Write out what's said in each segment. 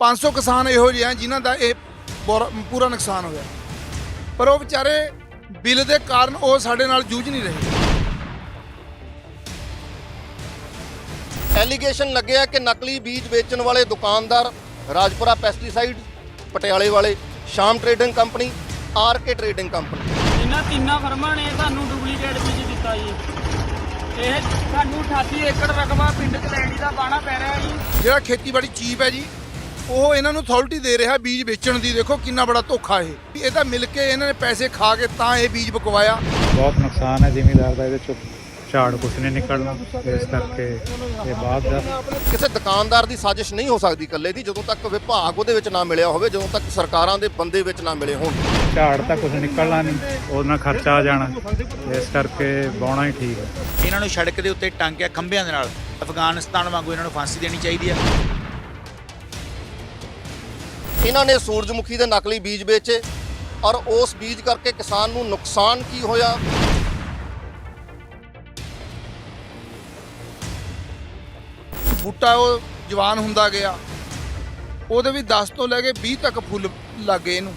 500 किसान ਇਹੋ ਜਿਹੇ ਆ ਜਿਨ੍ਹਾਂ ਦਾ ਇਹ ਪੂਰਾ ਨੁਕਸਾਨ ਹੋਇਆ, ਪਰ ਉਹ ਵਿਚਾਰੇ ਬਿੱਲ ਦੇ ਕਾਰਨ ਉਹ ਸਾਡੇ ਨਾਲ ਜੂਝ ਨਹੀਂ ਰਹੇ। ਐਲੀਗੇਸ਼ਨ ਲੱਗਿਆ ਕਿ ਨਕਲੀ ਬੀਜ ਵੇਚਣ ਵਾਲੇ ਦੁਕਾਨਦਾਰ ਰਾਜਪੁਰਾ ਪੈਸਟੀਸਾਈਡ, ਪਟਿਆਲੇ ਵਾਲੇ ਸ਼ਾਮ trading company, RK trading company, ਇਹਨਾਂ ਤਿੰਨਾਂ ਫਰਮਾਂ ਨੇ ਸਾਨੂੰ ਡੁਪਲੀਕੇਟ ਬੀਜ ਦਿੱਤਾ ਜੀ। ਇਹ ਸਾਨੂੰ 88 ਏਕੜ ਰਕਬਾ ਪਿੰਡ ਕਲੈਣੀ ਦਾ ਬਾਣਾ ਪੈ ਰਿਹਾ ਜੀ। ਜਿਹੜਾ ਖੇਤੀਬਾੜੀ ਚੀਪ ਹੈ ਜੀ, ਉਹ ਇਹਨਾਂ ਨੂੰ ਅਥਾਰਟੀ ਦੇ ਰਿਹਾ ਬੀਜ ਵੇਚਣ ਦੀ। ਦੇਖੋ ਕਿੰਨਾ ਬੜਾ ਧੋਖਾ ਇਹ ਤਾਂ ਮਿਲ ਕੇ ਇਹਨਾਂ ਨੇ ਪੈਸੇ ਖਾ ਕੇ ਤਾਂ ਇਹ ਬੀਜ ਬਕਵਾਇਆ। ਬਹੁਤ ਨੁਕਸਾਨ ਹੈ ਜ਼ਿਮੀਂਦਾਰ ਦਾ, ਇਹਦੇ ਚੋਂ ਝਾੜ ਕੁਛ ਨਹੀਂ ਨਿਕਲਣਾ, ਇਸ ਕਰਕੇ ਇਹ ਬਾਅਦ ਦਾ ਕਿਸੇ ਦੁਕਾਨਦਾਰ ਦੀ ਸਾਜ਼ਿਸ਼ ਨਹੀਂ ਹੋ ਸਕਦੀ ਇਕੱਲੇ ਦੀ, ਜਦੋਂ ਤੱਕ ਵਿਭਾਗ ਉਹਦੇ ਵਿੱਚ ਨਾ ਮਿਲਿਆ ਹੋਵੇ, ਜਦੋਂ ਤੱਕ ਸਰਕਾਰਾਂ ਦੇ ਬੰਦੇ ਵਿੱਚ ਨਾ ਮਿਲੇ ਹੋਣ। ਝਾੜ ਤਾਂ ਕੁਛ ਨਿਕਲਣਾ ਨਹੀਂ, ਉਹਦੇ ਨਾਲ ਖਰਚਾ ਆ ਜਾਣਾ, ਇਸ ਕਰਕੇ ਬਾਉਣਾ ਹੀ ਠੀਕ ਹੈ। ਇਹਨਾਂ ਨੂੰ ਸੜਕ ਦੇ ਉੱਤੇ ਟੰਗਿਆ ਖੰਭਿਆਂ ਦੇ ਨਾਲ, ਅਫਗਾਨਿਸਤਾਨ ਵਾਂਗੂ ਇਹਨਾਂ ਨੂੰ ਫਾਂਸੀ ਦੇਣੀ ਚਾਹੀਦੀ ਹੈ। ਇਹਨਾਂ ਨੇ ਸੂਰਜਮੁਖੀ ਦੇ ਨਕਲੀ ਬੀਜ ਵੇਚੇ ਔਰ ਉਸ ਬੀਜ ਕਰਕੇ ਕਿਸਾਨ ਨੂੰ ਨੁਕਸਾਨ ਕੀ ਹੋਇਆ। ਬੂਟਾ ਉਹ ਜਵਾਨ ਹੁੰਦਾ ਗਿਆ, ਉਹਦੇ ਵੀ 10 ਤੋਂ ਲੈ ਕੇ 20 ਤੱਕ ਫੁੱਲ ਲੱਗ ਗਏ ਇਹਨੂੰ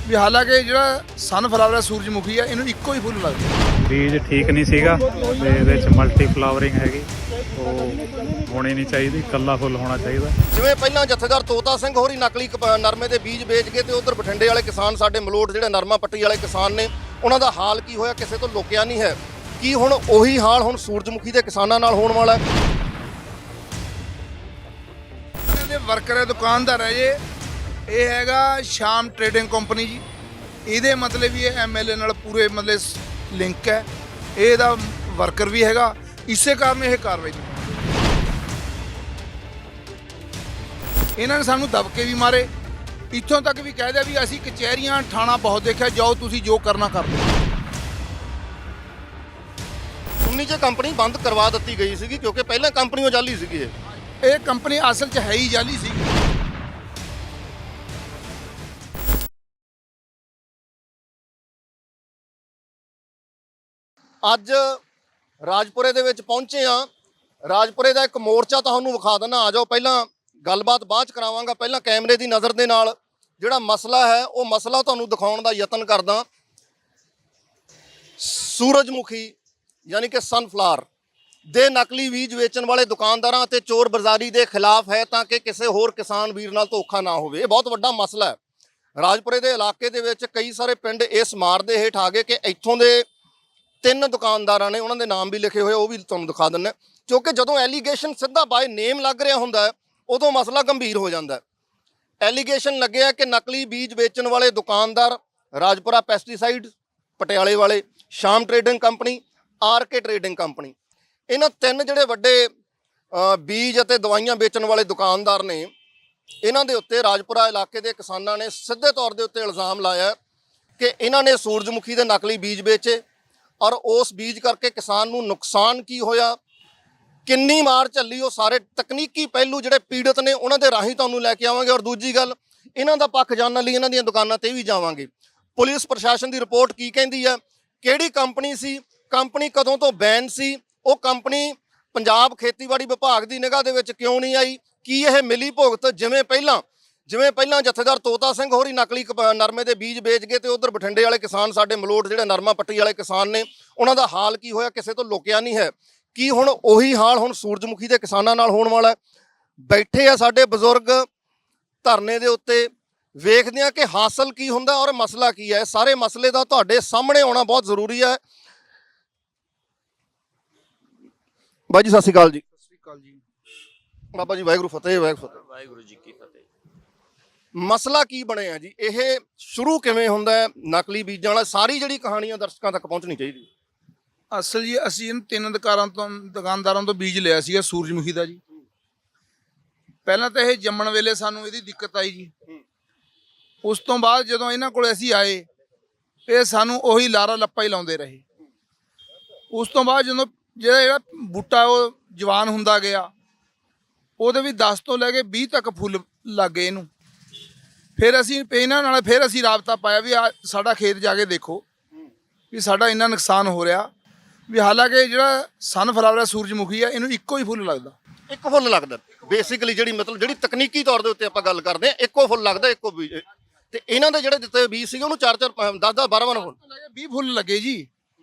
ਵੀ। ਹਾਲਾਂਕਿ ਜਿਹੜਾ ਸਨਫਲਾਵਰ ਸੂਰਜਮੁਖੀ ਆ, ਇਹਨੂੰ ਇੱਕੋ ਹੀ ਫੁੱਲ ਲੱਗਦੇ। ਬੀਜ ਠੀਕ ਨਹੀਂ ਸੀਗਾ ਤੇ ਇਹਦੇ ਚ ਮਲਟੀ ਫਲਾਵਰਿੰਗ ਹੈਗੀ, ਉਹ ਹੋਣੀ ਨਹੀਂ ਚਾਹੀਦੀ, ਇਕੱਲਾ ਫੁੱਲ ਹੋਣਾ ਚਾਹੀਦਾ। ਜਿਵੇਂ ਪਹਿਲਾਂ ਜਥੇਦਾਰ ਤੋਤਾ ਸਿੰਘ ਹੋਰੀ ਨਕਲੀ ਨਰਮੇ ਦੇ ਬੀਜ ਵੇਚ ਗਏ ਤੇ ਉਧਰ ਬਠਿੰਡੇ ਵਾਲੇ ਕਿਸਾਨ, ਸਾਡੇ ਮਲੋਟ ਜਿਹੜੇ ਨਰਮਾ ਪੱਟੀ ਵਾਲੇ ਕਿਸਾਨ ਨੇ, ਉਹਨਾਂ ਦਾ ਹਾਲ ਕੀ ਹੋਇਆ ਕਿਸੇ ਤੋਂ ਲੁਕਿਆ ਨਹੀਂ ਹੈ। ਕੀ ਹੁਣ ਉਹੀ ਹਾਲ ਹੁਣ ਸੂਰਜਮੁਖੀ ਦੇ ਕਿਸਾਨਾਂ ਨਾਲ ਹੋਣ ਵਾਲਾ ਹੈ? ਦੇ ਵਰਕਰ ਹੈ, ਦੁਕਾਨਦਾਰ ਹੈ ਜੀ। ਇਹ ਹੈਗਾ ਸ਼ਾਮ ਟ੍ਰੇਡਿੰਗ ਕੰਪਨੀ ਜੀ। ਇਹਦੇ ਮਤਲਬ ਵੀ ਇਹ ਐਮਐਲਏ ਨਾਲ ਪੂਰੇ ਮਤਲਬ ਲਿੰਕ ਹੈ, ਇਹਦਾ ਵਰਕਰ ਵੀ ਹੈਗਾ। ਇਸੇ ਕਾਰਨ ਇਹ ਕਾਰਵਾਈ ਇਹਨਾਂ ਨੇ ਸਾਨੂੰ ਦਬਕੇ ਵੀ ਮਾਰੇ, ਇੱਥੋਂ ਤੱਕ ਵੀ ਕਹਿ ਦਿਆ ਵੀ ਅਸੀਂ ਕਚਹਿਰੀਆਂ ਥਾਣਾ ਬਹੁਤ ਦੇਖਿਆ, ਜਾਓ ਤੁਸੀਂ ਜੋ ਕਰਨਾ ਕਰ ਲਓ। 19 ਚ ਕੰਪਨੀ ਬੰਦ ਕਰਵਾ ਦਿੱਤੀ ਗਈ ਸੀਗੀ ਕਿਉਂਕਿ ਪਹਿਲਾਂ ਕੰਪਨੀ ਉਹ ਜਾਲੀ ਸੀਗੀ। ਇਹ ਕੰਪਨੀ ਅਸਲ 'ਚ ਹੈ ਹੀ ਜਾਲੀ ਸੀ। ਅੱਜ ਰਾਜਪੁਰੇ ਦੇ ਵਿੱਚ ਪਹੁੰਚੇ ਆ। ਰਾਜਪੁਰੇ ਦਾ ਇੱਕ ਮੋਰਚਾ ਤੁਹਾਨੂੰ ਵਿਖਾ ਦਿੰਦਾ, ਆ ਜਾਓ। ਪਹਿਲਾਂ ਗੱਲਬਾਤ ਬਾਅਦ ਚ ਕਰਾਵਾਂਗਾ, ਪਹਿਲਾਂ ਕੈਮਰੇ ਦੀ ਨਜ਼ਰ ਦੇ ਨਾਲ ਜਿਹੜਾ ਮਸਲਾ ਹੈ ਉਹ ਮਸਲਾ ਤੁਹਾਨੂੰ ਦਿਖਾਉਣ ਦਾ ਯਤਨ ਕਰਦਾ। ਸੂਰਜਮੁਖੀ ਯਾਨੀ ਕਿ ਸਨਫਲਾਵਰ ਦੇ ਨਕਲੀ ਬੀਜ ਵੇਚਣ ਵਾਲੇ ਦੁਕਾਨਦਾਰਾਂ ਅਤੇ ਚੋਰ ਬਾਜ਼ਾਰੀ ਦੇ ਖਿਲਾਫ ਹੈ ਤਾਂ ਕਿ ਕਿਸੇ ਹੋਰ ਕਿਸਾਨ ਵੀਰ ਨਾਲ ਧੋਖਾ ਨਾ ਹੋਵੇ। ਇਹ ਬਹੁਤ ਵੱਡਾ ਮਸਲਾ ਹੈ। ਰਾਜਪੁਰੇ ਦੇ ਇਲਾਕੇ ਦੇ ਵਿੱਚ ਕਈ ਸਾਰੇ ਪਿੰਡ ਇਸ ਮਾਰ ਦੇ ਹੇਠ ਆ ਗਏ ਕਿ ਇੱਥੋਂ ਦੇ 3 ਦੁਕਾਨਦਾਰਾਂ ਨੇ, ਉਹਨਾਂ ਦੇ ਨਾਮ ਵੀ ਲਿਖੇ ਹੋਏ, ਉਹ ਵੀ ਤੁਹਾਨੂੰ ਦਿਖਾ ਦਿੰਦਾ। ਕਿਉਂਕਿ ਜਦੋਂ ਐਲੀਗੇਸ਼ਨ ਸਿੱਧਾ ਬਾਏ ਨੇਮ ਲੱਗ ਰਿਹਾ ਹੁੰਦਾ ਹੈ, ਉਦੋਂ ਮਸਲਾ ਗੰਭੀਰ ਹੋ ਜਾਂਦਾ ਹੈ। ਐਲੀਗੇਸ਼ਨ ਲੱਗਿਆ ਕਿ ਨਕਲੀ ਬੀਜ ਵੇਚਣ ਵਾਲੇ ਦੁਕਾਨਦਾਰ ਰਾਜਪੁਰਾ ਪੈਸਟੀਸਾਈਡ, ਪਟਿਆਲੇ ਵਾਲੇ ਸ਼ਾਮ trading company, RK trading company, ਇਹਨਾਂ 3 ਜਿਹੜੇ ਵੱਡੇ ਬੀਜ ਅਤੇ ਦਵਾਈਆਂ ਵੇਚਣ ਵਾਲੇ ਦੁਕਾਨਦਾਰ ਨੇ, ਇਹਨਾਂ ਦੇ ਉੱਤੇ ਰਾਜਪੁਰਾ ਇਲਾਕੇ ਦੇ ਕਿਸਾਨਾਂ ਨੇ ਸਿੱਧੇ ਤੌਰ ਦੇ ਉੱਤੇ ਇਲਜ਼ਾਮ ਲਾਇਆ ਕਿ ਇਹਨਾਂ ਨੇ ਸੂਰਜਮੁਖੀ ਦੇ ਨਕਲੀ ਬੀਜ ਵੇਚੇ ਔਰ ਉਸ ਬੀਜ ਕਰਕੇ ਕਿਸਾਨ ਨੂੰ ਨੁਕਸਾਨ ਕੀ ਹੋਇਆ, ਕਿੰਨੀ ਮਾਰ ਝੱਲੀ, ਉਹ ਸਾਰੇ ਤਕਨੀਕੀ ਪਹਿਲੂ ਜਿਹੜੇ ਪੀੜਤ ਨੇ ਉਹਨਾਂ ਦੇ ਰਾਹੀਂ ਤੁਹਾਨੂੰ ਲੈ ਕੇ ਆਵਾਂਗੇ। ਔਰ ਦੂਜੀ ਗੱਲ, ਇਹਨਾਂ ਦਾ ਪੱਖ ਜਾਣਨ ਲਈ ਇਹਨਾਂ ਦੀਆਂ ਦੁਕਾਨਾਂ ਤੇ ਵੀ ਜਾਵਾਂਗੇ। ਪੁਲਿਸ ਪ੍ਰਸ਼ਾਸਨ ਦੀ ਰਿਪੋਰਟ ਕੀ ਕਹਿੰਦੀ ਹੈ, ਕਿਹੜੀ ਕੰਪਨੀ ਸੀ, ਕੰਪਨੀ ਕਦੋਂ ਤੋਂ ਬੈਨ ਸੀ, ਉਹ ਕੰਪਨੀ ਪੰਜਾਬ ਖੇਤੀਬਾੜੀ ਵਿਭਾਗ ਦੀ ਨਿਗਾਹ ਦੇ ਵਿੱਚ ਕਿਉਂ ਨਹੀਂ ਆਈ, ਕੀ ਇਹ ਮਿਲੀ ਭੁਗਤ ਜਿਵੇਂ ਪਹਿਲਾਂ ਜਥੇਦਾਰ ਤੋਤਾ ਸਿੰਘ ਹੋਰੀ ਨਕਲੀ ਨਰਮੇ ਦੇ ਬੀਜ ਵੇਚ ਗਏ ਤੇ ਉਧਰ ਬਠਿੰਡੇ ਵਾਲੇ ਕਿਸਾਨ, ਸਾਡੇ ਮਲੋਟ ਜਿਹੜੇ ਨਰਮਾ ਪੱਟੀ ਵਾਲੇ ਕਿਸਾਨ ਨੇ, ਉਹਨਾਂ ਦਾ ਹਾਲ ਕੀ ਹੋਇਆ ਕਿਸੇ ਤੋਂ ਲੁਕਿਆ ਨਹੀਂ ਹੈ। ਕੀ ਹੁਣ ਉਹੀ ਹਾਲ ਹੁਣ ਸੂਰਜਮੁਖੀ ਦੇ ਕਿਸਾਨਾਂ ਨਾਲ ਹੋਣ ਵਾਲਾ ਹੈ? ਬੈਠੇ ਆ ਸਾਡੇ ਬਜ਼ੁਰਗ ਧਰਨੇ ਦੇ ਉੱਤੇ, ਵੇਖਦੇ ਆ ਕਿ ਹਾਸਲ ਕੀ ਹੁੰਦਾ ਔਰ ਮਸਲਾ ਕੀ ਹੈ। ਸਾਰੇ ਮਸਲੇ ਦਾ ਤੁਹਾਡੇ ਸਾਹਮਣੇ ਆਉਣਾ ਬਹੁਤ ਜ਼ਰੂਰੀ ਹੈ। ਬਾਈ ਜੀ ਸਤਿ ਸ਼੍ਰੀ ਅਕਾਲ ਜੀ। ਸਤਿ ਸ਼੍ਰੀ ਅਕਾਲ ਜੀ। ਬਾਬਾ ਜੀ ਵਾਹਿਗੁਰੂ ਫਤਿਹ। ਵਾਹਿਗੁਰੂ ਜੀ ਕੀ ਫਤਿਹ। ਮਸਲਾ ਕੀ ਬਣਿਆ ਜੀ? ਇਹ ਸ਼ੁਰੂ ਕਿਵੇਂ ਹੁੰਦਾ ਹੈ ਨਕਲੀ ਬੀਜਾਂ ਵਾਲਾ? ਸਾਰੀ ਜਿਹੜੀ ਕਹਾਣੀਆਂ ਦਰਸ਼ਕਾਂ ਤੱਕ ਪਹੁੰਚਣੀ ਚਾਹੀਦੀ। ਅਸਲ ਜੀ ਅਸੀਂ ਇਹਨਾਂ 3 ਦੁਕਾਨਦਾਰਾਂ ਤੋਂ ਬੀਜ ਲਿਆ ਸੀਗਾ ਸੂਰਜਮੁਖੀ ਦਾ ਜੀ। ਪਹਿਲਾਂ ਤਾਂ ਇਹ ਜੰਮਣ ਵੇਲੇ ਸਾਨੂੰ ਇਹਦੀ ਦਿੱਕਤ ਆਈ ਜੀ। ਉਸ ਤੋਂ ਬਾਅਦ ਜਦੋਂ ਇਹਨਾਂ ਕੋਲ ਅਸੀਂ ਆਏ, ਇਹ ਸਾਨੂੰ ਉਹੀ ਲਾਰਾ ਲੱਪਾ ਹੀ ਲਾਉਂਦੇ ਰਹੇ। ਉਸ ਤੋਂ ਬਾਅਦ ਜਦੋਂ ਜਿਹੜਾ ਬੂਟਾ ਉਹ ਜਵਾਨ ਹੁੰਦਾ ਗਿਆ, ਉਹਦੇ ਵੀ 10 ਤੋਂ ਲੈ ਕੇ 20 ਤੱਕ ਫੁੱਲ ਲੱਗ ਗਏ ਇਹਨੂੰ। ਫਿਰ ਅਸੀਂ ਇਹਨਾਂ ਨਾਲ ਰਾਬਤਾ ਪਾਇਆ ਵੀ ਸਾਡਾ ਖੇਤ ਜਾ ਕੇ ਦੇਖੋ ਵੀ ਸਾਡਾ ਇੰਨਾ ਨੁਕਸਾਨ ਹੋ ਰਿਹਾ ਵੀ। ਹਾਲਾਂਕਿ ਜਿਹੜਾ ਸਨਫਲਾਵਰ ਸੂਰਜਮੁਖੀ ਆ, ਇਹਨੂੰ ਇੱਕੋ ਹੀ ਫੁੱਲ ਲੱਗਦਾ। ਇੱਕ ਫੁੱਲ ਲੱਗਦਾ ਬੇਸਿਕਲੀ, ਜਿਹੜੀ ਤਕਨੀਕੀ ਤੌਰ ਦੇ ਉੱਤੇ ਆਪਾਂ ਗੱਲ ਕਰਦੇ ਆ, ਇੱਕੋ ਫੁੱਲ ਲੱਗਦਾ, ਇੱਕੋ ਬੀਜ। ਤੇ ਇਹਨਾਂ ਦੇ ਜਿਹੜੇ ਦਿੱਤੇ ਬੀਜ ਸੀਗੇ ਉਹਨੂੰ 4 4 10 10 12 12 ਫੁੱਲ 20 ਫੁੱਲ ਲੱਗੇ ਜੀ।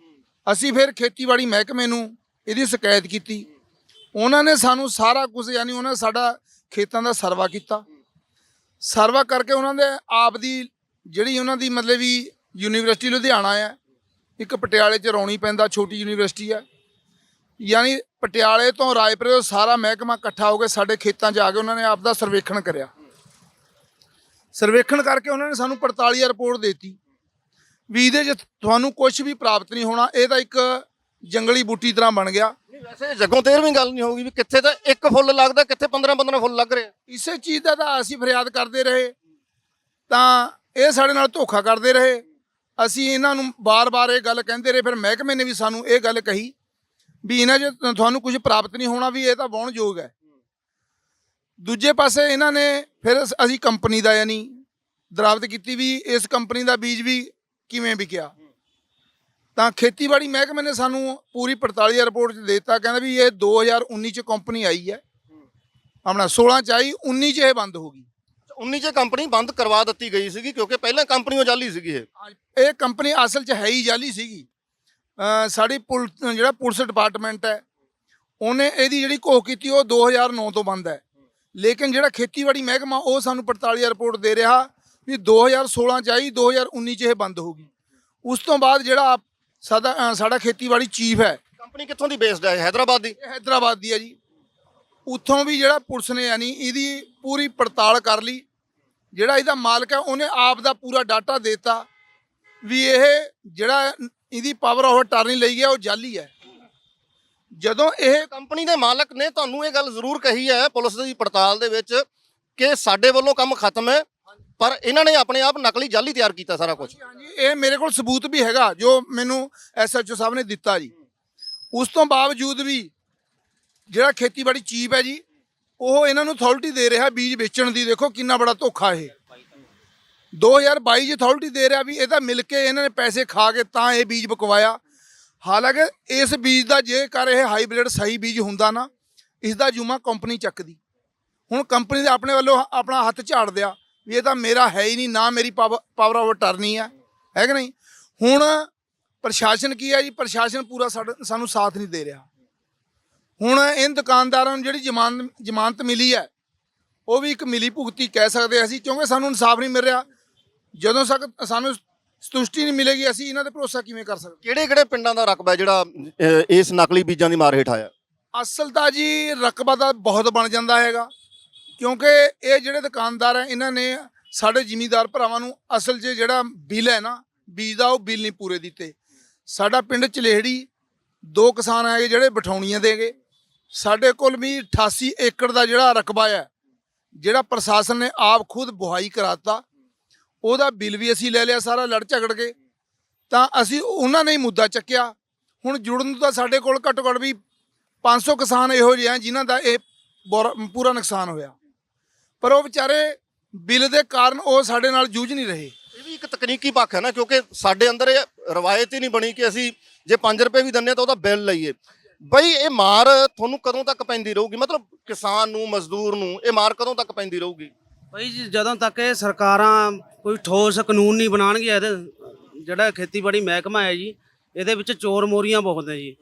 ਅਸੀਂ ਫਿਰ ਖੇਤੀਬਾੜੀ ਮਹਿਕਮੇ ਨੂੰ ਇਹਦੀ ਸ਼ਿਕਾਇਤ ਕੀਤੀ। ਉਹਨਾਂ ਨੇ ਸਾਨੂੰ ਸਾਰਾ ਕੁਝ, ਯਾਨੀ ਉਹਨਾਂ ਨੇ ਸਾਡਾ ਖੇਤਾਂ ਦਾ ਸਰਵਾ ਕੀਤਾ। ਸਰਵਾ ਕਰਕੇ ਉਹਨਾਂ ਦੇ ਆਪ ਦੀ ਜਿਹੜੀ ਉਹਨਾਂ ਦੀ ਮਤਲਬ ਵੀ ਯੂਨੀਵਰਸਿਟੀ ਲੁਧਿਆਣਾ ਹੈ, ਇੱਕ ਪਟਿਆਲੇ 'ਚ ਰੌਣੀ ਪੈਂਦਾ ਛੋਟੀ ਯੂਨੀਵਰਸਿਟੀ ਹੈ, ਯਾਨੀ ਪਟਿਆਲੇ ਤੋਂ ਰਾਏਪੁਰੇ ਤੋਂ ਸਾਰਾ ਮਹਿਕਮਾ ਇਕੱਠਾ ਹੋ ਕੇ ਸਾਡੇ ਖੇਤਾਂ 'ਚ ਆ ਕੇ ਉਹਨਾਂ ਨੇ ਆਪ ਦਾ ਸਰਵੇਖਣ ਕਰਿਆ। ਸਰਵੇਖਣ ਕਰਕੇ ਉਹਨਾਂ ਨੇ ਸਾਨੂੰ 45 ਰਿਪੋਰਟ ਦੇਤੀ ਵੀ ਇਹਦੇ 'ਚ ਤੁਹਾਨੂੰ ਕੁਝ ਵੀ ਪ੍ਰਾਪਤ ਨਹੀਂ ਹੋਣਾ, ਇਹ ਤਾਂ ਇੱਕ ਜੰਗਲੀ ਬੂਟੀ ਤਰ੍ਹਾਂ ਬਣ ਗਿਆ। ਨਹੀਂ, ਵੈਸੇ ਜੱਗੋਂ 13ਵੀਂ ਗੱਲ ਨਹੀਂ ਹੋਊਗੀ ਵੀ ਕਿੱਥੇ ਤਾਂ ਇੱਕ ਫੁੱਲ ਲੱਗਦਾ, ਕਿੱਥੇ 15 15 ਫੁੱਲ ਲੱਗ ਰਹੇ ਆ। ਇਸੇ ਚੀਜ਼ ਦਾ ਤਾਂ ਅਸੀਂ ਫਰਿਆਦ ਕਰਦੇ ਰਹੇ, ਤਾਂ ਇਹ ਸਾਡੇ ਨਾਲ ਧੋਖਾ ਕਰਦੇ ਰਹੇ। ਅਸੀਂ ਇਹਨਾਂ ਨੂੰ ਬਾਰ-ਬਾਰ ਇਹ ਗੱਲ ਕਹਿੰਦੇ ਰਹੇ, ਫਿਰ ਮਹਿਕਮੇ ਨੇ ਵੀ ਸਾਨੂੰ ਇਹ ਗੱਲ ਕਹੀ ਵੀ ਇਹਨਾਂ 'ਚ ਤੁਹਾਨੂੰ ਕੁਝ ਪ੍ਰਾਪਤ ਨਹੀਂ ਹੋਣਾ, ਵੀ ਇਹ ਤਾਂ ਵਾਹੁਣਯੋਗ ਹੈ। ਦੂਜੇ ਪਾਸੇ ਇਹਨਾਂ ਨੇ ਫਿਰ ਅਸੀਂ ਕੰਪਨੀ ਦਾ ਯਾਨੀ ਦਰਾਵਤ ਕੀਤੀ ਵੀ ਇਸ ਕੰਪਨੀ ਦਾ ਬੀਜ ਵੀ ਕਿਵੇਂ ਵਿਕਿਆ। ਤਾਂ ਖੇਤੀਬਾੜੀ ਮਹਿਕਮੇ ਨੇ ਸਾਨੂੰ ਪੂਰੀ 45 ਰਿਪੋਰਟ 'ਚ ਦੇ ਦਿੱਤਾ, ਕਹਿੰਦਾ ਵੀ ਇਹ 2019 'ਚ ਕੰਪਨੀ ਆਈ ਹੈ, ਆਪਣਾ 16 'ਚ ਆਈ, 19 'ਚ ਇਹ ਬੰਦ ਹੋ ਗਈ। 19 'ਚ ਕੰਪਨੀ ਬੰਦ ਕਰਵਾ ਦਿੱਤੀ ਗਈ ਸੀਗੀ ਕਿਉਂਕਿ ਪਹਿਲਾਂ ਕੰਪਨੀ ਉਹ ਜਾਲੀ ਸੀਗੀ। ਇਹ ਕੰਪਨੀ ਅਸਲ 'ਚ ਹੈ ਹੀ ਜਾਲੀ ਸੀਗੀ। ਸਾਡੀ ਜਿਹੜਾ ਪੁਲਿਸ ਡਿਪਾਰਟਮੈਂਟ ਹੈ ਉਹਨੇ ਇਹਦੀ ਜਿਹੜੀ ਘੋਖ ਕੀਤੀ ਉਹ 2009 ਤੋਂ ਬੰਦ ਹੈ, ਲੇਕਿਨ ਜਿਹੜਾ ਖੇਤੀਬਾੜੀ ਮਹਿਕਮਾ ਉਹ ਸਾਨੂੰ 45 ਰਿਪੋਰਟ ਦੇ ਰਿਹਾ ਵੀ 2016 'ਚ ਆਈ, 2019 'ਚ ਇਹ ਬੰਦ ਹੋ ਗਈ। ਉਸ ਤੋਂ ਬਾਅਦ ਜਿਹੜਾ ਸਾਡਾ ਖੇਤੀਬਾੜੀ ਚੀਫ ਹੈ, ਕੰਪਨੀ ਕਿੱਥੋਂ ਦੀ ਬੇਸਡ ਹੈ? ਹੈਦਰਾਬਾਦ ਦੀ। ਇਹ ਹੈਦਰਾਬਾਦ ਦੀ ਹੈ ਜੀ। ਉੱਥੋਂ ਵੀ ਜਿਹੜਾ ਪੁਲਿਸ ਨੇ ਯਾਨੀ ਇਹਦੀ ਪੂਰੀ ਪੜਤਾਲ ਕਰ ਲਈ, ਜਿਹੜਾ ਇਹਦਾ ਮਾਲਕ ਹੈ ਉਹਨੇ ਆਪ ਦਾ ਪੂਰਾ ਡਾਟਾ ਦੇ ਦਿੱਤਾ ਵੀ ਇਹ ਜਿਹੜਾ ਇਹਦੀ ਪਾਵਰ ਆਫ ਅਟਾਰਨੀ ਲਈ ਗਿਆ ਉਹ ਜਾਲੀ ਹੈ। ਜਦੋਂ ਇਹ ਕੰਪਨੀ ਦੇ ਮਾਲਕ ਨੇ ਤੁਹਾਨੂੰ ਇਹ ਗੱਲ ਜ਼ਰੂਰ ਕਹੀ ਹੈ ਪੁਲਿਸ ਦੀ ਪੜਤਾਲ ਦੇ ਵਿੱਚ ਕਿ ਸਾਡੇ ਵੱਲੋਂ ਕੰਮ ਖਤਮ ਹੈ, ਪਰ ਇਹਨਾਂ ਨੇ ਆਪਣੇ ਆਪ ਨਕਲੀ ਜਾਲੀ ਤਿਆਰ ਕੀਤਾ ਸਾਰਾ ਕੁਝ। ਹਾਂਜੀ, ਇਹ ਮੇਰੇ ਕੋਲ ਸਬੂਤ ਵੀ ਹੈਗਾ ਜੋ ਮੈਨੂੰ ਐਸਐਚਓ ਸਾਹਿਬ ਨੇ ਦਿੱਤਾ ਜੀ। ਉਸ ਤੋਂ ਬਾਵਜੂਦ ਵੀ ਜਿਹੜਾ ਖੇਤੀਬਾੜੀ ਚੀਫ ਹੈ ਜੀ, ਉਹ ਇਹਨਾਂ ਨੂੰ ਅਥਾਰਟੀ ਦੇ ਰਿਹਾ ਬੀਜ ਵੇਚਣ ਦੀ। ਦੇਖੋ ਕਿੰਨਾ ਬੜਾ ਧੋਖਾ ਇਹ। 2022 'ਚ ਅਥਾਰਟੀ ਦੇ ਰਿਹਾ ਵੀ ਇਹਦਾ ਮਿਲ ਕੇ ਇਹਨਾਂ ਨੇ ਪੈਸੇ ਖਾ ਕੇ ਤਾਂ ਇਹ ਬੀਜ ਵਿਕਵਾਇਆ। ਹਾਲਾਂਕਿ ਇਸ ਬੀਜ ਦਾ ਜੇਕਰ ਇਹ ਹਾਈਬ੍ਰਿਡ ਸਹੀ ਬੀਜ ਹੁੰਦਾ ਨਾ, ਇਸ ਦਾ ਜੁਮਾ ਕੰਪਨੀ ਚੱਕਦੀ। ਹੁਣ ਕੰਪਨੀ ਦੇ ਆਪਣੇ ਵੱਲੋਂ ਆਪਣਾ ਹੱਥ ਝਾੜ ਦਿਆ ਵੀ ਇਹ ਤਾਂ ਮੇਰਾ ਹੈ ਹੀ ਨਹੀਂ, ਨਾ ਮੇਰੀ ਪਾਵਰ ਆਫ ਅਟਾਰਨੀ ਹੈ ਕਿ ਨਹੀਂ। ਹੁਣ ਪ੍ਰਸ਼ਾਸਨ ਕੀ ਹੈ ਜੀ, ਪ੍ਰਸ਼ਾਸਨ ਪੂਰਾ ਸਾਨੂੰ ਸਾਥ ਨਹੀਂ ਦੇ ਰਿਹਾ। ਹੁਣ ਇਹਨਾਂ ਦੁਕਾਨਦਾਰਾਂ ਨੂੰ ਜਿਹੜੀ ਜ਼ਮਾਨਤ ਮਿਲੀ ਹੈ ਉਹ ਵੀ ਇੱਕ ਮਿਲੀ ਭੁਗਤੀ ਕਹਿ ਸਕਦੇ ਅਸੀਂ, ਕਿਉਂਕਿ ਸਾਨੂੰ ਇਨਸਾਫ ਨਹੀਂ ਮਿਲ ਰਿਹਾ। ਜਦੋਂ ਤੱਕ ਸਾਨੂੰ ਸੰਤੁਸ਼ਟੀ ਨਹੀਂ ਮਿਲੇਗੀ ਅਸੀਂ ਇਹਨਾਂ ਤੇ ਭਰੋਸਾ ਕਿਵੇਂ ਕਰ ਸਕਦੇ। ਕਿਹੜੇ ਪਿੰਡਾਂ ਦਾ ਰਕਬਾ ਜਿਹੜਾ ਇਸ ਨਕਲੀ ਬੀਜਾਂ ਦੀ ਮਾਰ ਹੇਠ ਆਇਆ? ਅਸਲ ਤਾਂ ਜੀ ਰਕਬਾ ਤਾਂ ਬਹੁਤ ਬਣ ਜਾਂਦਾ ਹੈਗਾ, ਕਿਉਂਕਿ ਇਹ ਜਿਹੜੇ ਦੁਕਾਨਦਾਰ ਹੈ ਇਹਨਾਂ ਨੇ ਸਾਡੇ ਜ਼ਿਮੀਂਦਾਰ ਭਰਾਵਾਂ ਨੂੰ ਅਸਲ 'ਚ ਜਿਹੜਾ ਬਿੱਲ ਹੈ ਨਾ ਬੀਜ ਦਾ, ਉਹ ਬਿੱਲ ਨਹੀਂ ਪੂਰੇ ਦਿੱਤੇ। ਸਾਡਾ ਪਿੰਡ ਚਲੇਹੜੀ 2 ਕਿਸਾਨ ਹੈਗੇ ਜਿਹੜੇ ਬਠਾਉਣੀਆਂ ਦੇਗੇ। ਸਾਡੇ ਕੋਲ ਵੀ 88 ਏਕੜ ਦਾ ਜਿਹੜਾ ਰਕਬਾ ਹੈ, ਜਿਹੜਾ ਪ੍ਰਸ਼ਾਸਨ ਨੇ ਆਪ ਖੁਦ ਬੁਹਾਈ ਕਰਾਤਾ, ਉਹਦਾ ਬਿੱਲ ਵੀ ਅਸੀਂ ਲੈ ਲਿਆ ਸਾਰਾ ਲੜ ਝਗੜ ਕੇ। ਤਾਂ ਅਸੀਂ ਉਹਨਾਂ ਨੇ ਹੀ ਮੁੱਦਾ ਚੱਕਿਆ। ਹੁਣ ਜੁੜਨ ਨੂੰ ਤਾਂ ਸਾਡੇ ਕੋਲ ਘੱਟੋ ਘੱਟ ਵੀ 500 ਕਿਸਾਨ ਇਹੋ ਜਿਹੇ ਆ ਜਿਨ੍ਹਾਂ ਦਾ ਇਹ ਪੂਰਾ ਨੁਕਸਾਨ ਹੋਇਆ, ਪਰ ਉਹ ਵਿਚਾਰੇ ਬਿੱਲ ਦੇ ਕਾਰਨ ਉਹ ਸਾਡੇ ਨਾਲ ਜੂਝ ਨਹੀਂ ਰਹੇ। ਇਹ ਵੀ ਇੱਕ ਤਕਨੀਕੀ ਪੱਖ ਹੈ ਨਾ, ਕਿਉਂਕਿ ਸਾਡੇ ਅੰਦਰ ਇਹ ਰਵਾਇਤ ਹੀ ਨਹੀਂ ਬਣੀ ਕਿ ਅਸੀਂ ਜੇ 5 ਰੁਪਏ ਵੀ ਦਿੰਨੇ ਤਾਂ ਉਹਦਾ ਬਿੱਲ ਲਈਏ। ਬਈ ਇਹ ਮਾਰ ਤੁਹਾਨੂੰ ਕਦੋਂ ਤੱਕ ਪੈਂਦੀ ਰਹੂਗੀ? ਮਤਲਬ ਕਿਸਾਨ ਨੂੰ, ਮਜ਼ਦੂਰ ਨੂੰ ਇਹ ਮਾਰ ਕਦੋਂ ਤੱਕ ਪੈਂਦੀ ਰਹੂਗੀ? ਭਾਈ ਜੀ ਜਦੋਂ ਤੱਕ ਇਹ ਸਰਕਾਰਾਂ ਕੋਈ ਠੋਸ ਕਾਨੂੰਨ ਨਹੀਂ ਬਣਾਉਣਗੇ, ਇਹਦੇ ਜਿਹੜਾ ਖੇਤੀਬਾੜੀ ਮਹਿਕਮਾ ਹੈ ਜੀ, ਇਹਦੇ ਵਿੱਚ ਚੋਰ ਮੋਰੀਆਂ ਬਹੁਤ ਹੈ ਜੀ।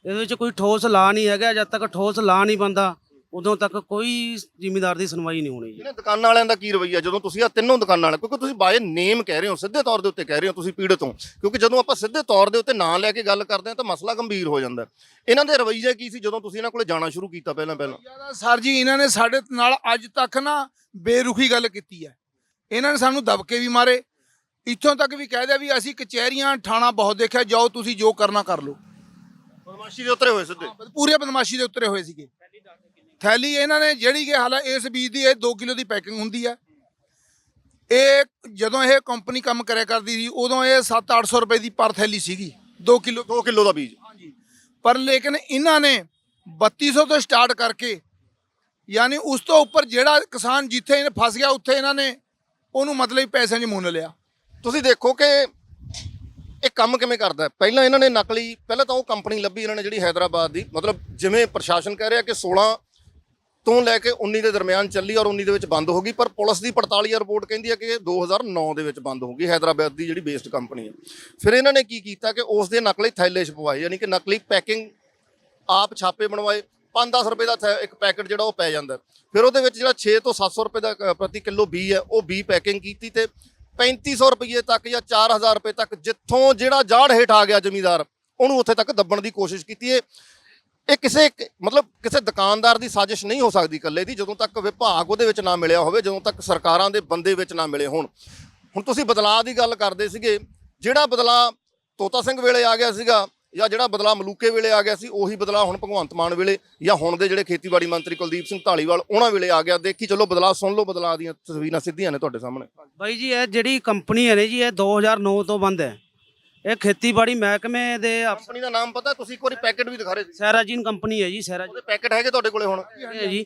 ਇਹਦੇ ਵਿੱਚ ਕੋਈ ਠੋਸ ਲਾ ਨਹੀਂ ਹੈਗਾ। ਜਦ ਤੱਕ ਠੋਸ ਲਾ ਨਹੀਂ ਬਣਦਾ ਉਦੋਂ ਤੱਕ ਕੋਈ ਜ਼ਿਮੀਂਦਾਰ ਦੀ ਸੁਣਵਾਈ ਨਹੀਂ ਹੋਣੀ ਜੀ। ਇਹਨਾਂ ਦੁਕਾਨਾਂ ਵਾਲਿਆਂ ਦਾ ਕੀ ਰਵੱਈਆ ਜਦੋਂ ਤੁਸੀਂ ਆ ਤਿੰਨੋਂ ਦੁਕਾਨਾਂ ਵਾਲੇ, ਕਿਉਂਕਿ ਤੁਸੀਂ ਬਾਏ ਨੇਮ ਕਹਿ ਰਹੇ ਹੋ, ਸਿੱਧੇ ਤੌਰ ਦੇ ਉੱਤੇ ਕਹਿ ਰਹੇ ਹੋ ਤੁਸੀਂ ਪੀੜਤ ਹੋ, ਕਿਉਂਕਿ ਜਦੋਂ ਆਪਾਂ ਸਿੱਧੇ ਤੌਰ ਦੇ ਉੱਤੇ ਨਾਂ ਲੈ ਕੇ ਗੱਲ ਕਰਦੇ ਹਾਂ ਤਾਂ ਮਸਲਾ ਗੰਭੀਰ ਹੋ ਜਾਂਦਾ। ਇਹਨਾਂ ਦੇ ਰਵੱਈਆ ਕੀ ਸੀ ਜਦੋਂ ਤੁਸੀਂ ਇਹਨਾਂ ਕੋਲੇ ਜਾਣਾ ਸ਼ੁਰੂ ਕੀਤਾ? ਪਹਿਲਾਂ ਸਰ ਜੀ ਇਹਨਾਂ ਨੇ ਸਾਡੇ ਨਾਲ ਅੱਜ ਤੱਕ ਨਾ ਬੇਰੁਖੀ ਗੱਲ ਕੀਤੀ ਹੈ। ਇਹਨਾਂ ਨੇ ਸਾਨੂੰ ਦਬਕੇ ਵੀ ਮਾਰੇ, ਇੱਥੋਂ ਤੱਕ ਵੀ ਕਹਿ ਦਿਆ ਵੀ ਅਸੀਂ ਕਚਹਿਰੀਆਂ ਥਾਣਾ ਬਹੁਤ ਦੇਖਿਆ, ਜਾਓ ਤੁਸੀਂ ਜੋ ਕਰਨਾ ਕਰ ਲਓ। ਬਦਮਾਸ਼ੀ ਦੇ ਉਤਰੇ ਹੋਏ ਸਿੱਧੇ, ਪੂਰੇ ਬਦਮਾਸ਼ੀ ਦੇ ਉਤਰੇ ਹੋਏ ਸੀਗੇ। ਥੈਲੀ ਇਹਨਾਂ ਨੇ ਜਿਹੜੀ ਕਿ ਹਾਲਾ ਇਸ ਬੀਜ ਦੀ ਇਹ 2 ਕਿਲੋ ਦੀ ਪੈਕਿੰਗ ਹੁੰਦੀ ਹੈ। ਇਹ ਜਦੋਂ ਇਹ ਕੰਪਨੀ ਕੰਮ ਕਰਿਆ ਕਰਦੀ ਸੀ ਉਦੋਂ ਇਹ 700-800 ਰੁਪਏ ਦੀ ਪਰ ਥੈਲੀ ਸੀਗੀ, 2 ਕਿਲੋ ਦਾ ਬੀਜ। ਹਾਂਜੀ, ਪਰ ਲੇਕਿਨ ਇਹਨਾਂ ਨੇ 3200 ਤੋਂ ਸਟਾਰਟ ਕਰਕੇ, ਯਾਨੀ ਉਸ ਤੋਂ ਉੱਪਰ ਜਿਹੜਾ ਕਿਸਾਨ ਜਿੱਥੇ ਇਹਨੇ ਫਸ ਗਿਆ ਉੱਥੇ ਇਹਨਾਂ ਨੇ ਉਹਨੂੰ ਮਤਲਬ ਪੈਸਿਆਂ 'ਚ ਮੁੱਲ ਲਿਆ। ਤੁਸੀਂ ਦੇਖੋ ਕਿ ਇਹ ਕੰਮ ਕਿਵੇਂ ਕਰਦਾ। ਪਹਿਲਾਂ ਇਹਨਾਂ ਨੇ ਪਹਿਲਾਂ ਤਾਂ ਉਹ ਕੰਪਨੀ ਲੱਭੀ ਇਹਨਾਂ ਨੇ ਜਿਹੜੀ ਹੈਦਰਾਬਾਦ ਦੀ, ਮਤਲਬ ਜਿਵੇਂ ਪ੍ਰਸ਼ਾਸਨ ਕਹਿ ਰਿਹਾ ਕਿ 16 ਤੋਂ ਲੈ ਕੇ 19 ਦੇ ਦਰਮਿਆਨ ਚੱਲੀ ਔਰ 19 ਦੇ ਵਿੱਚ ਬੰਦ ਹੋ ਗਈ। ਪਰ ਪੁਲਿਸ ਦੀ ਪੜਤਾਲੀਆ ਰਿਪੋਰਟ ਕਹਿੰਦੀ ਹੈ ਕਿ ਇਹ 2009 ਦੇ ਵਿੱਚ ਬੰਦ ਹੋ ਗਈ, ਹੈਦਰਾਬਾਦ ਦੀ ਜਿਹੜੀ ਬੇਸਡ ਕੰਪਨੀ ਹੈ। ਫਿਰ ਇਹਨਾਂ ਨੇ ਕੀ ਕੀਤਾ ਕਿ ਉਸ ਦੇ ਨਕਲੀ ਥੈਲੇ ਛਪਵਾਏ, ਯਾਨੀ ਕਿ ਨਕਲੀ ਪੈਕਿੰਗ, ਆਪ ਛਾਪੇ ਬਣਵਾਏ। 5-10 ਰੁਪਏ ਦਾ ਇੱਕ ਪੈਕਟ ਜਿਹੜਾ ਉਹ ਪੈ ਜਾਂਦਾ। ਫਿਰ ਉਹਦੇ ਵਿੱਚ ਜਿਹੜਾ 6 ਤੋਂ 700 ਰੁਪਏ ਦਾ ਪ੍ਰਤੀ ਕਿਲੋ ਬੀ ਹੈ, ਉਹ ਬੀ ਪੈਕਿੰਗ ਕੀਤੀ ਤੇ 3500 ਰੁਪਏ ਤੱਕ ਜਾਂ 4000 ਰੁਪਏ ਤੱਕ, ਜਿੱਥੋਂ ਜਿਹੜਾ ਜਾੜ ਹੇਠ ਆ ਗਿਆ ਜ਼ਮੀਂਦਾਰ, ਉਹਨੂੰ ਉੱਥੇ ਤੱਕ ਦੱਬਣ ਦੀ ਕੋਸ਼ਿਸ਼ ਕੀਤੀ ਹੈ। ਇਹ ਕਿਸੇ ਦੁਕਾਨਦਾਰ ਦੀ ਸਾਜ਼ਿਸ਼ ਨਹੀਂ ਹੋ ਸਕਦੀ ਇਕੱਲੇ ਦੀ, ਜਦੋਂ ਤੱਕ ਵਿਭਾਗ ਉਹਦੇ ਵਿੱਚ ਨਾ ਮਿਲਿਆ ਹੋਵੇ, ਜਦੋਂ ਤੱਕ ਸਰਕਾਰਾਂ ਦੇ ਬੰਦੇ ਵਿੱਚ ਨਾ ਮਿਲੇ ਹੋਣ। ਹੁਣ ਤੁਸੀਂ ਬਦਲਾਅ ਦੀ ਗੱਲ ਕਰਦੇ ਸੀਗੇ, ਜਿਹੜਾ ਬਦਲਾਅ ਤੋਤਾ ਸਿੰਘ ਵੇਲੇ ਆ ਗਿਆ ਸੀਗਾ ਜਾਂ ਜਿਹੜਾ ਬਦਲਾਅ ਮਲੂਕੇ ਵੇਲੇ ਆ ਗਿਆ ਸੀ, ਉਹੀ ਬਦਲਾਅ ਹੁਣ ਭਗਵੰਤ ਮਾਨ ਵੇਲੇ ਜਾਂ ਹੁਣ ਦੇ ਜਿਹੜੇ ਖੇਤੀਬਾੜੀ ਮੰਤਰੀ ਕੁਲਦੀਪ ਸਿੰਘ ਧਾਲੀਵਾਲ ਉਹਨਾਂ ਵੇਲੇ ਆ ਗਿਆ। ਦੇਖੀ ਚਲੋ ਬਦਲਾਅ, ਸੁਣ ਲਓ ਬਦਲਾਅ ਦੀਆਂ ਤਸਵੀਰਾਂ ਸਿੱਧੀਆਂ ਨੇ ਤੁਹਾਡੇ ਸਾਹਮਣੇ। ਬਾਈ ਜੀ ਇਹ ਜਿਹੜੀ ਕੰਪਨੀ ਹੈ ਨੇ ਜੀ, ਇਹ 2009 ਤੋਂ ਬੰਦ ਹੈ। ਇਹ ਖੇਤੀਬਾੜੀ ਮਹਿਕਮੇ ਦੇ ਕੰਪਨੀ ਦਾ ਨਾਮ ਪਤਾ? ਤੁਸੀਂ ਇੱਕ ਵਾਰੀ ਪੈਕੇਟ ਵੀ ਦਿਖਾ ਰਹੇ ਸੀ। ਸੈਰਾਜੀਨ ਕੰਪਨੀ ਹੈ ਜੀ, ਸੈਰਾਜੀਨ ਉਹਦੇ ਪੈਕੇਟ ਹੈਗੇ ਤੁਹਾਡੇ ਕੋਲੇ ਹੁਣ? ਹੈ ਜੀ।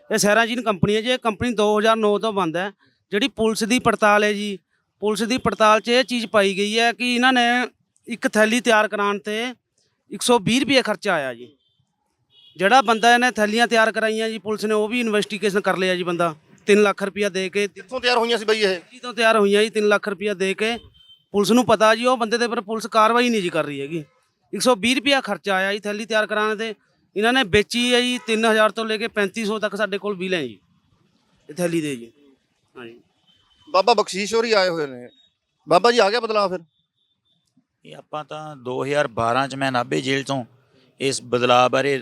ਇਹ ਸੈਰਾਜੀਨ ਕੰਪਨੀ ਹੈ ਜੀ। ਇਹ ਕੰਪਨੀ 2009 ਤੋਂ ਬੰਦ ਹੈ। ਜਿਹੜੀ ਪੁਲਿਸ ਦੀ ਪੜਤਾਲ ਹੈ ਜੀ, ਪੁਲਿਸ ਦੀ ਪੜਤਾਲ 'ਚ ਇਹ ਚੀਜ਼ ਪਾਈ ਗਈ ਹੈ ਕਿ ਇਹਨਾਂ ਨੇ ਇੱਕ ਥੈਲੀ ਤਿਆਰ ਕਰਾਉਣ ਤੇ 120 ਰੁਪਏ ਖਰਚਾ ਆਇਆ ਜੀ। ਜਿਹੜਾ ਬੰਦਾ ਇਹਨੇ ਥੈਲੀਆਂ ਤਿਆਰ ਕਰਾਈਆਂ ਜੀ, ਪੁਲਿਸ ਨੇ ਉਹ ਵੀ ਇਨਵੈਸਟੀਗੇਸ਼ਨ ਕਰ ਲਿਆ ਜੀ। ਬੰਦਾ 3 ਲੱਖ ਰੁਪਇਆ ਦੇ ਕੇ, ਕਿੱਥੋਂ ਤਿਆਰ ਹੋਈਆਂ ਸੀ ਬਈ ਇਹ? ਜੀ ਤੋਂ ਤਿਆਰ ਹੋਈਆਂ ਜੀ। 3 ਲੱਖ ਰੁਪਇਆ ਦੇ ਕੇ ਪੁਲਿਸ ਨੂੰ ਪਤਾ ਜੀ, ਉਹ ਬੰਦੇ ਦੇ ਪਰ ਪੁਲਿਸ ਕਾਰਵਾਈ ਨਹੀਂ ਜੀ ਕਰ ਰਹੀ ਹੈਗੀ। 120 ਰੁਪਇਆ ਖਰਚਾ ਆਇਆ ਜੀ ਥੈਲੀ ਤਿਆਰ ਕਰਾਉਣ ਤੇ। ਇਹਨਾਂ ਨੇ ਵੇਚੀ ਹੈ ਜੀ 3000 ਤੋਂ ਲੈ ਕੇ 3500 ਤੱਕ ਸਾਡੇ ਕੋਲ ਬਿੱਲ ਹੈ ਜੀ ਇਹ ਥੈਲੀ ਦੇ ਜੀ। ਹਾਂਜੀ, ਬਾਬਾ ਬਖਸ਼ੀਸ਼ ਹੋਰੀ ਆਏ ਹੋਏ ਨੇ। ਬਾਬਾ ਜੀ ਆ ਗਿਆ ਬਦਲਾਅ ਫਿਰ? ਇਹ ਆਪਾਂ ਤਾਂ 2012 ਚ ਮੈਂ ਨਾਭੇ ਜੇਲ੍ਹ ਤੋਂ ਇਸ ਬਦਲਾਅ ਬਾਰੇ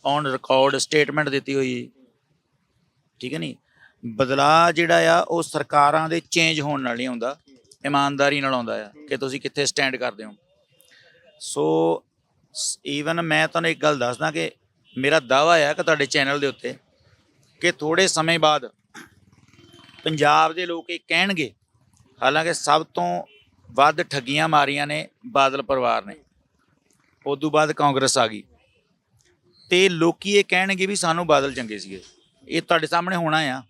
ਔਨ ਰਿਕਾਰਡ ਸਟੇਟਮੈਂਟ ਦਿੱਤੀ ਹੋਈ। ਠੀਕ ਹੈ ਨਹੀਂ, ਬਦਲਾਅ ਜਿਹੜਾ ਆ ਉਹ ਸਰਕਾਰਾਂ ਦੇ ਚੇਂਜ ਹੋਣ ਨਾਲ ਨਹੀਂ ਆਉਂਦਾ, ਇਮਾਨਦਾਰੀ ਨਾਲ ਆਉਂਦਾ ਆ ਕਿ ਤੁਸੀਂ ਕਿੱਥੇ ਸਟੈਂਡ ਕਰਦੇ ਹੋ। ਸੋ ਈਵਨ ਮੈਂ ਤੁਹਾਨੂੰ ਇੱਕ ਗੱਲ ਦੱਸਦਾ ਕਿ ਮੇਰਾ ਦਾਅਵਾ ਆ ਕਿ ਤੁਹਾਡੇ ਚੈਨਲ ਦੇ ਉੱਤੇ ਕਿ ਥੋੜ੍ਹੇ ਸਮੇਂ ਬਾਅਦ ਪੰਜਾਬ ਦੇ ਲੋਕ ਇਹ ਕਹਿਣਗੇ, ਹਾਲਾਂਕਿ ਸਭ ਤੋਂ ਵੱਧ ਠੱਗੀਆਂ ਮਾਰੀਆਂ ਨੇ ਬਾਦਲ ਪਰਿਵਾਰ ਨੇ, ਉਦੋਂ ਬਾਅਦ ਕਾਂਗਰਸ ਆ ਗਈ, ਤੇ ਲੋਕੀ ਇਹ ਕਹਿਣਗੇ ਵੀ ਸਾਨੂੰ ਬਾਦਲ ਚੰਗੇ ਸੀਗੇ। ਇਹ ਤੁਹਾਡੇ ਸਾਹਮਣੇ ਹੋਣਾ ਆ,